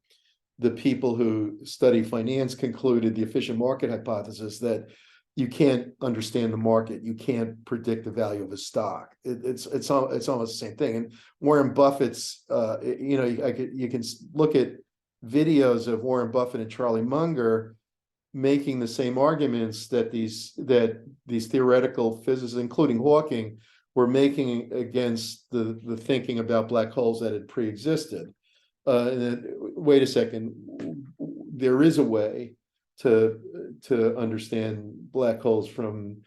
[SPEAKER 1] the people who study finance concluded, the efficient market hypothesis, that you can't understand the market, you can't predict the value of a stock. It's almost the same thing. And Warren Buffett's, you can look at videos of Warren Buffett and Charlie Munger making the same arguments that these theoretical physicists, including Hawking, were making against the thinking about black holes that had pre-existed. And then, wait a second, there is a way to understand black holes from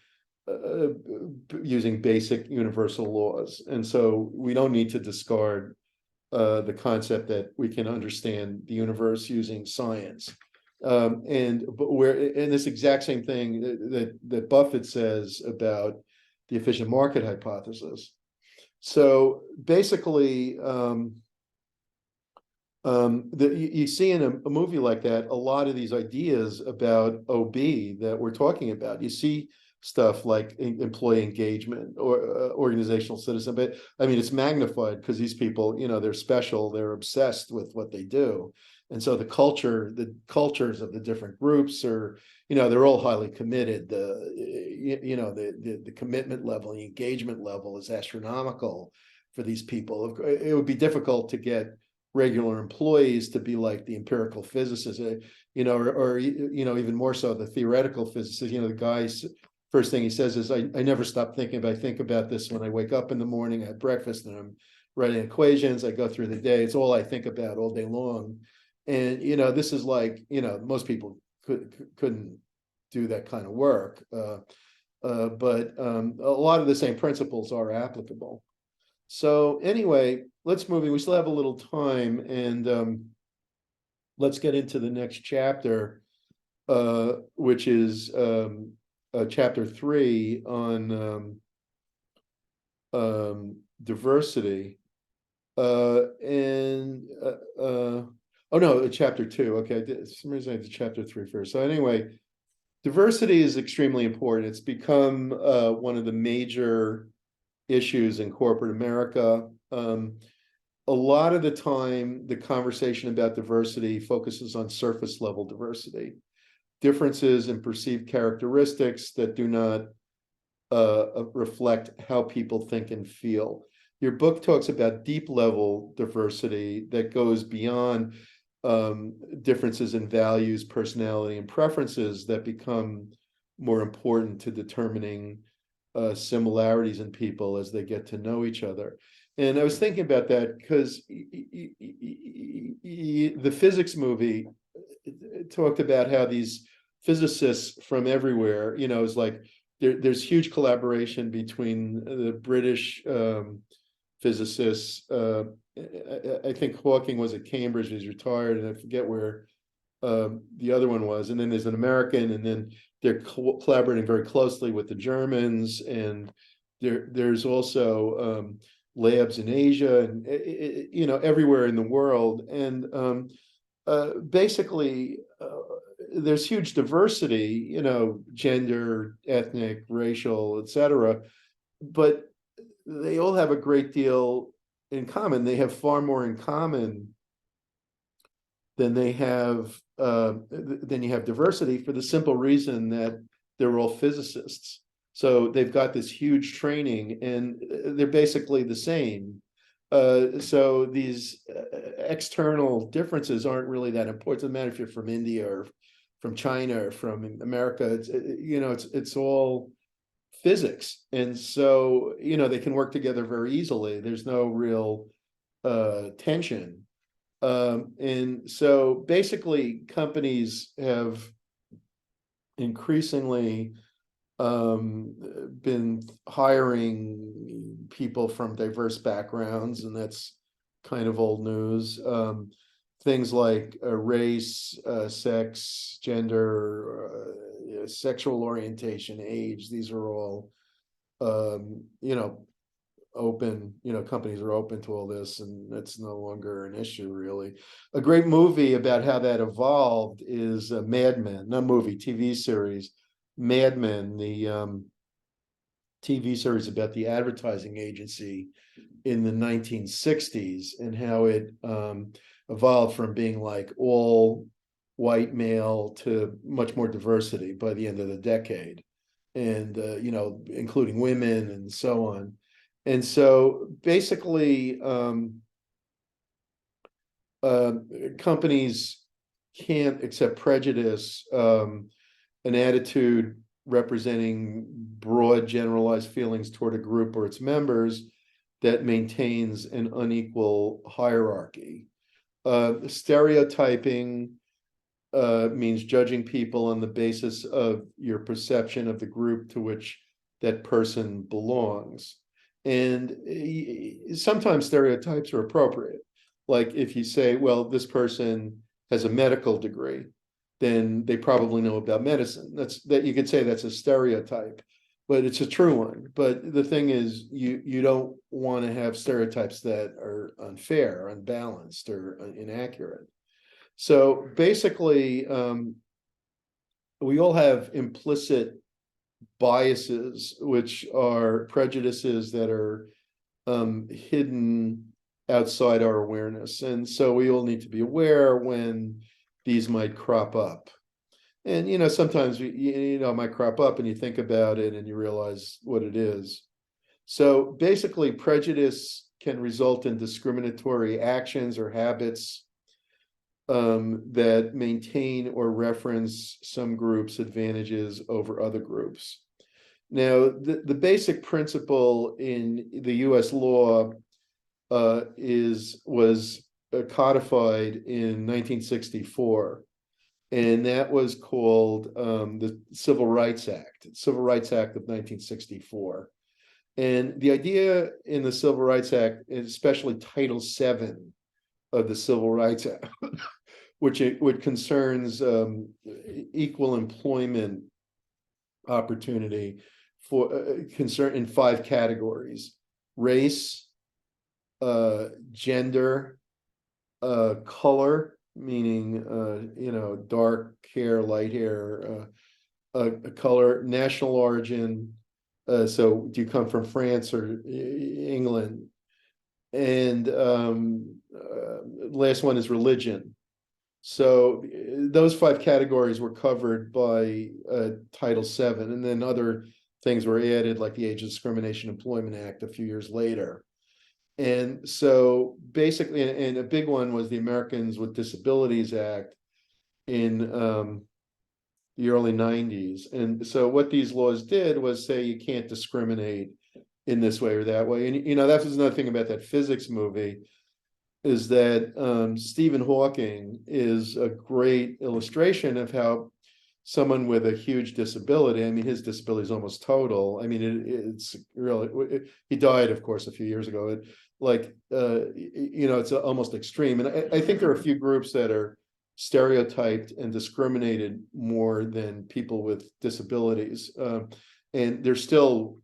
[SPEAKER 1] using basic universal laws, and so we don't need to discard the concept that we can understand the universe using science. But we're in this exact same thing that Buffett says about the efficient market hypothesis. So basically, you see in a movie like that a lot of these ideas about OB that we're talking about. You see stuff like employee engagement or organizational citizen, but I mean it's magnified because these people, they're special, they're obsessed with what they do, and so the cultures of the different groups are, they're all highly committed. The commitment level, the engagement level is astronomical for these people. It would be difficult to get regular employees to be like the empirical physicists, or even more so the theoretical physicists. The guy's first thing he says is, I never stop thinking about. I think about this when I wake up in the morning, I have breakfast, and I'm writing equations. I go through the day. It's all I think about all day long. And this is like, most people couldn't do that kind of work. But a lot of the same principles are applicable. So anyway, let's move in. We still have a little time, and let's get into the next chapter, which is chapter 3 on diversity. Oh no, chapter 2. Okay, for some reason I did chapter 3 first. So anyway, diversity is extremely important. It's become one of the major issues in corporate America. A lot of the time, the conversation about diversity focuses on surface level diversity, differences in perceived characteristics that do not reflect how people think and feel. Your book talks about deep level diversity that goes beyond differences in values, personality, and preferences that become more important to determining similarities in people as they get to know each other. And I was thinking about that because the physics movie talked about how these physicists from everywhere, it's like there's huge collaboration between the British physicists. I think Hawking was at Cambridge, he's retired, and I forget where the other one was. And then there's an American, and then they're collaborating very closely with the Germans, and there's also labs in Asia and everywhere in the world. And basically there's huge diversity, gender, ethnic, racial, etc. But they all have a great deal in common. They have far more in common than they have then you have diversity, for the simple reason that they're all physicists. So they've got this huge training, and they're basically the same. So these external differences aren't really that important. It doesn't matter if you're from India or from China or from America. It's all physics, and so they can work together very easily. There's no real tension. And so basically companies have increasingly been hiring people from diverse backgrounds, and that's kind of old news. Things like race, sex, gender, sexual orientation, age, these are all open, companies are open to all this, and that's no longer an issue, really. A great movie about how that evolved is Mad Men, not movie, TV series, Mad Men, the TV series about the advertising agency in the 1960s, and how it evolved from being like all white male to much more diversity by the end of the decade, and including women and so on. And so basically companies can't accept prejudice, an attitude representing broad generalized feelings toward a group or its members that maintains an unequal hierarchy. Stereotyping means judging people on the basis of your perception of the group to which that person belongs. And sometimes stereotypes are appropriate. Like if you say, well, this person has a medical degree, then they probably know about medicine. That you could say that's a stereotype, but it's a true one. But the thing is, you don't want to have stereotypes that are unfair, unbalanced, or inaccurate. So basically, we all have implicit biases, which are prejudices that are hidden outside our awareness. And so we all need to be aware when these might crop up. And sometimes it might crop up and you think about it and you realize what it is. So basically, prejudice can result in discriminatory actions or habits that maintain or reference some groups' advantages over other groups. Now, the basic principle in the US law was codified in 1964, and that was called the Civil Rights Act of 1964. And the idea in the Civil Rights Act, especially Title VII of the Civil Rights Act, which concerns equal employment opportunity for concern in 5 categories: race, gender, color, meaning dark hair, light hair, color, national origin. So do you come from France or England? And last one is religion. So those 5 categories were covered by Title VII, and then other things were added, like the Age of Discrimination Employment Act a few years later. And so basically, and a big one was the Americans with Disabilities Act in the early 90s. And so what these laws did was say you can't discriminate in this way or that way. And that was another thing about that physics movie, is that Stephen Hawking is a great illustration of how someone with a huge disability, I mean, his disability is almost total. I mean, it's really, he died, of course, a few years ago. It's almost extreme. And I think there are a few groups that are stereotyped and discriminated more than people with disabilities. And they're still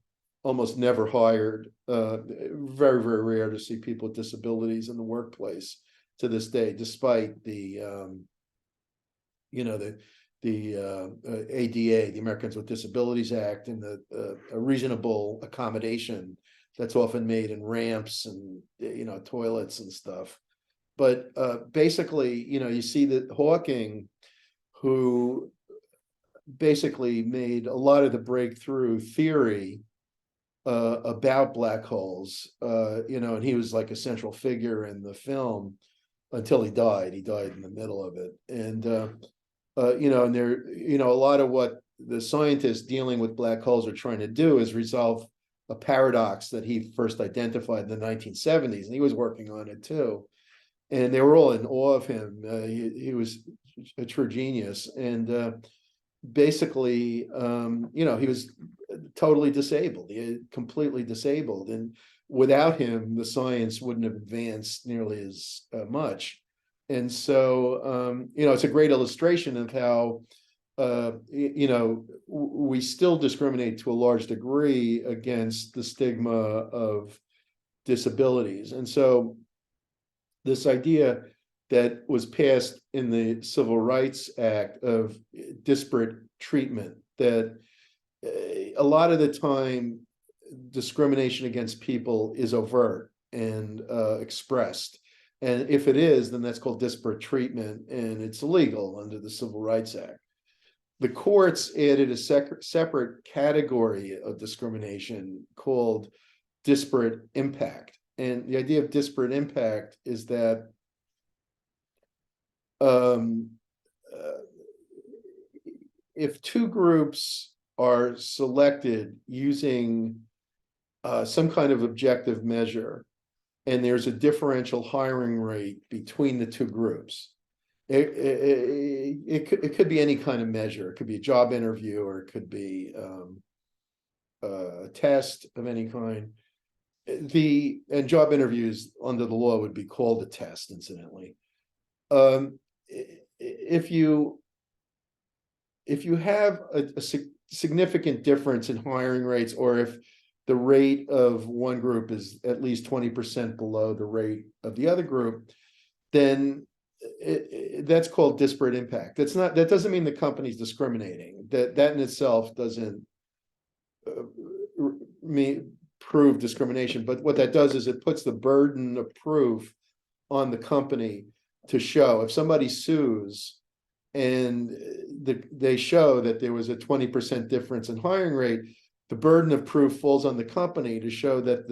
[SPEAKER 1] almost never hired. Very, very rare to see people with disabilities in the workplace to this day, despite the ADA, the Americans with Disabilities Act, and a reasonable accommodation that's often made in ramps and toilets and stuff. But basically, you see that Hawking, who basically made a lot of the breakthrough theory about black holes, and he was like a central figure in the film until he died. He died in the middle of it. And and there, a lot of what the scientists dealing with black holes are trying to do is resolve a paradox that he first identified in the 1970s, and he was working on it too. And they were all in awe of him. He was a true genius, and basically, he was totally disabled, completely disabled, and without him, the science wouldn't have advanced nearly as much. And so, it's a great illustration of how, we still discriminate to a large degree against the stigma of disabilities. And so this idea that was passed in the Civil Rights Act of disparate treatment, that a lot of the time discrimination against people is overt and expressed. And if it is, then that's called disparate treatment, and it's illegal under the Civil Rights Act. The courts added a separate category of discrimination called disparate impact. And the idea of disparate impact is that if two groups are selected using some kind of objective measure, and there's a differential hiring rate between the two groups, it could be any kind of measure. It could be a job interview, or it could be a test of any kind. And job interviews under the law would be called a test, incidentally. If you have a significant difference in hiring rates, or if the rate of one group is at least 20% below the rate of the other group, then that's called disparate impact. That doesn't mean the company's discriminating. That in itself doesn't prove discrimination. But what that does is it puts the burden of proof on the company to show. If somebody sues and they show that there was a 20% difference in hiring rate, the burden of proof falls on the company to show that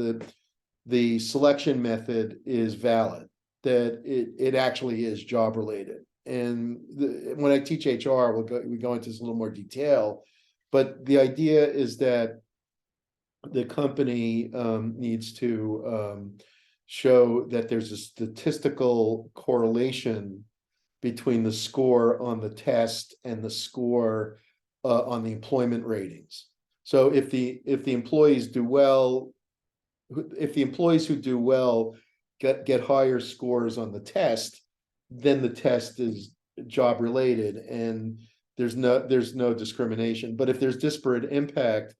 [SPEAKER 1] the selection method is valid, that it actually is job related. And when I teach HR, we go into this a little more detail, but the idea is that the company needs to show that there's a statistical correlation between the score on the test and the score on the employment ratings. So if the employees do well, if the employees who do well get higher scores on the test, then the test is job related, and there's no discrimination. But if there's disparate impact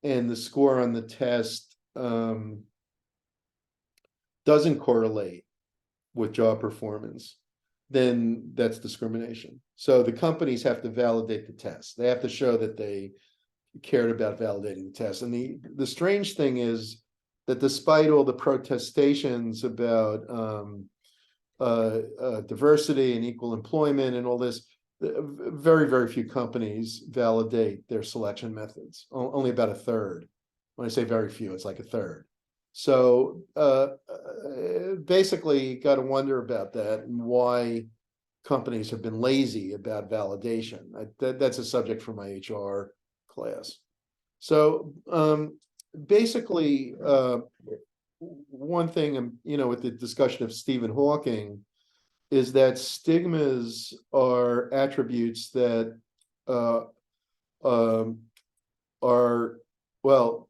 [SPEAKER 1] and the score on the test doesn't correlate with job performance, then that's discrimination. So the companies have to validate the test. They have to show that they cared about validating the test. And the strange thing is that despite all the protestations about diversity and equal employment and all this, very, very few companies validate their selection methods. Only about a third. When I say very few, it's like a third. So basically, you got to wonder about that and why companies have been lazy about validation. That's a subject for my HR class. So basically, one thing, with the discussion of Stephen Hawking, is that stigmas are attributes that are, well,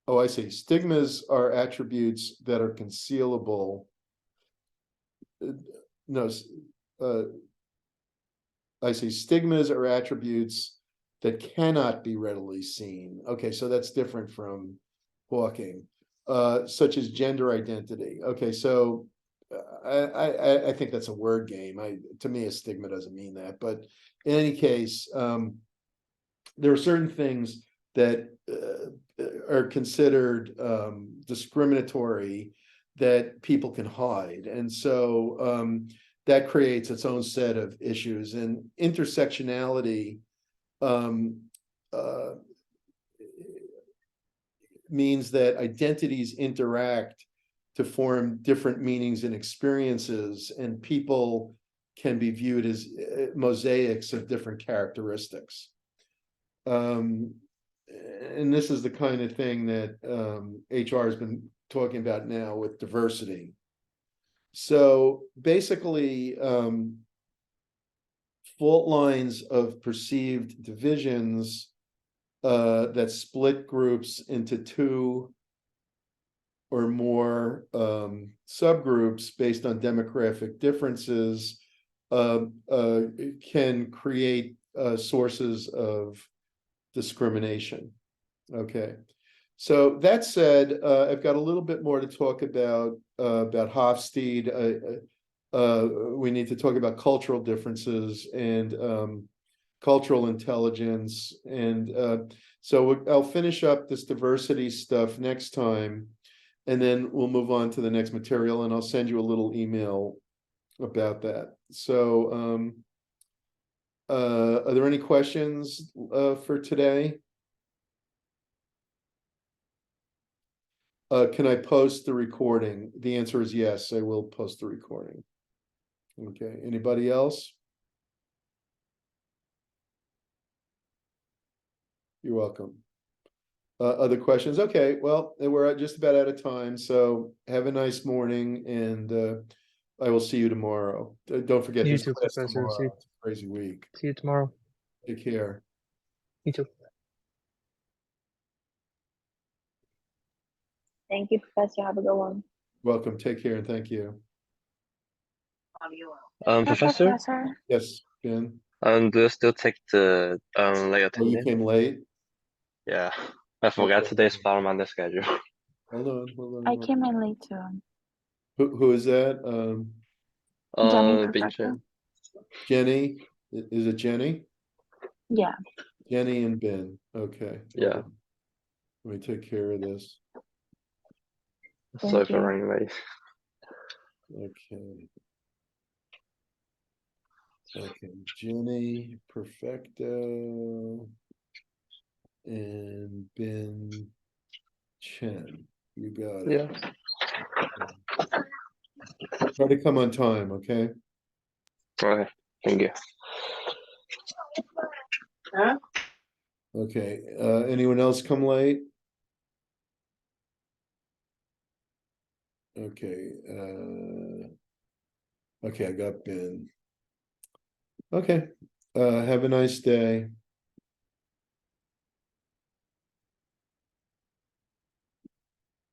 [SPEAKER 1] oh, I see. Stigmas are attributes that are concealable. No, I see. Stigmas are attributes that cannot be readily seen. Okay, so that's different from Hawking, such as gender identity. Okay, so I think that's a word game. To me, a stigma doesn't mean that, but in any case, there are certain things that are considered discriminatory that people can hide, and so that creates its own set of issues. And intersectionality means that identities interact to form different meanings and experiences, and people can be viewed as mosaics of different characteristics. And this is the kind of thing that HR has been talking about now with diversity. So basically, fault lines of perceived divisions that split groups into two or more subgroups based on demographic differences can create sources of discrimination. Okay, so that said, I've got a little bit more to talk about Hofstede. We need to talk about cultural differences and cultural intelligence, and so I'll finish up this diversity stuff next time, and then we'll move on to the next material, and I'll send you a little email about that. So are there any questions for today? Can I post the recording? The answer is yes, I will post the recording. Okay, anybody else? You're welcome. Other questions? Okay, well, we're just about out of time, so have a nice morning, and I will see you tomorrow. Don't forget
[SPEAKER 7] You
[SPEAKER 1] this
[SPEAKER 7] too,
[SPEAKER 1] class
[SPEAKER 7] Professor.
[SPEAKER 1] tomorrow. It's a crazy week.
[SPEAKER 7] See you tomorrow.
[SPEAKER 1] Take care.
[SPEAKER 7] You too.
[SPEAKER 3] Thank you, Professor. Have a good one.
[SPEAKER 1] Welcome. Take care, and thank you.
[SPEAKER 4] Professor,
[SPEAKER 5] Professor.
[SPEAKER 1] Yes, Ben.
[SPEAKER 4] do you still take the late
[SPEAKER 1] Oh, you
[SPEAKER 4] attending?
[SPEAKER 1] came late?
[SPEAKER 4] Yeah, I forgot
[SPEAKER 1] Okay.
[SPEAKER 4] today's bottom on the schedule.
[SPEAKER 1] Hold on, hold on.
[SPEAKER 5] I
[SPEAKER 1] hold
[SPEAKER 5] came
[SPEAKER 1] on.
[SPEAKER 5] in late too.
[SPEAKER 1] Who is that?
[SPEAKER 5] Jenny,
[SPEAKER 4] Bing
[SPEAKER 5] Professor.
[SPEAKER 4] Chen.
[SPEAKER 1] Jenny? Is it Jenny?
[SPEAKER 5] Yeah.
[SPEAKER 1] Jenny and Ben. Okay. hold
[SPEAKER 4] Yeah.
[SPEAKER 1] on. Let me take care of this.
[SPEAKER 4] Sorry
[SPEAKER 5] Thank
[SPEAKER 4] for
[SPEAKER 5] you.
[SPEAKER 4] running late.
[SPEAKER 1] Okay. Okay, Jenny, Perfecto, and Ben Chen. You got it.
[SPEAKER 4] Yeah.
[SPEAKER 1] Try to come on time, okay?
[SPEAKER 4] Okay. Thank you.
[SPEAKER 1] Okay, anyone else come late? Okay, okay, I got Ben. Okay, have a nice day.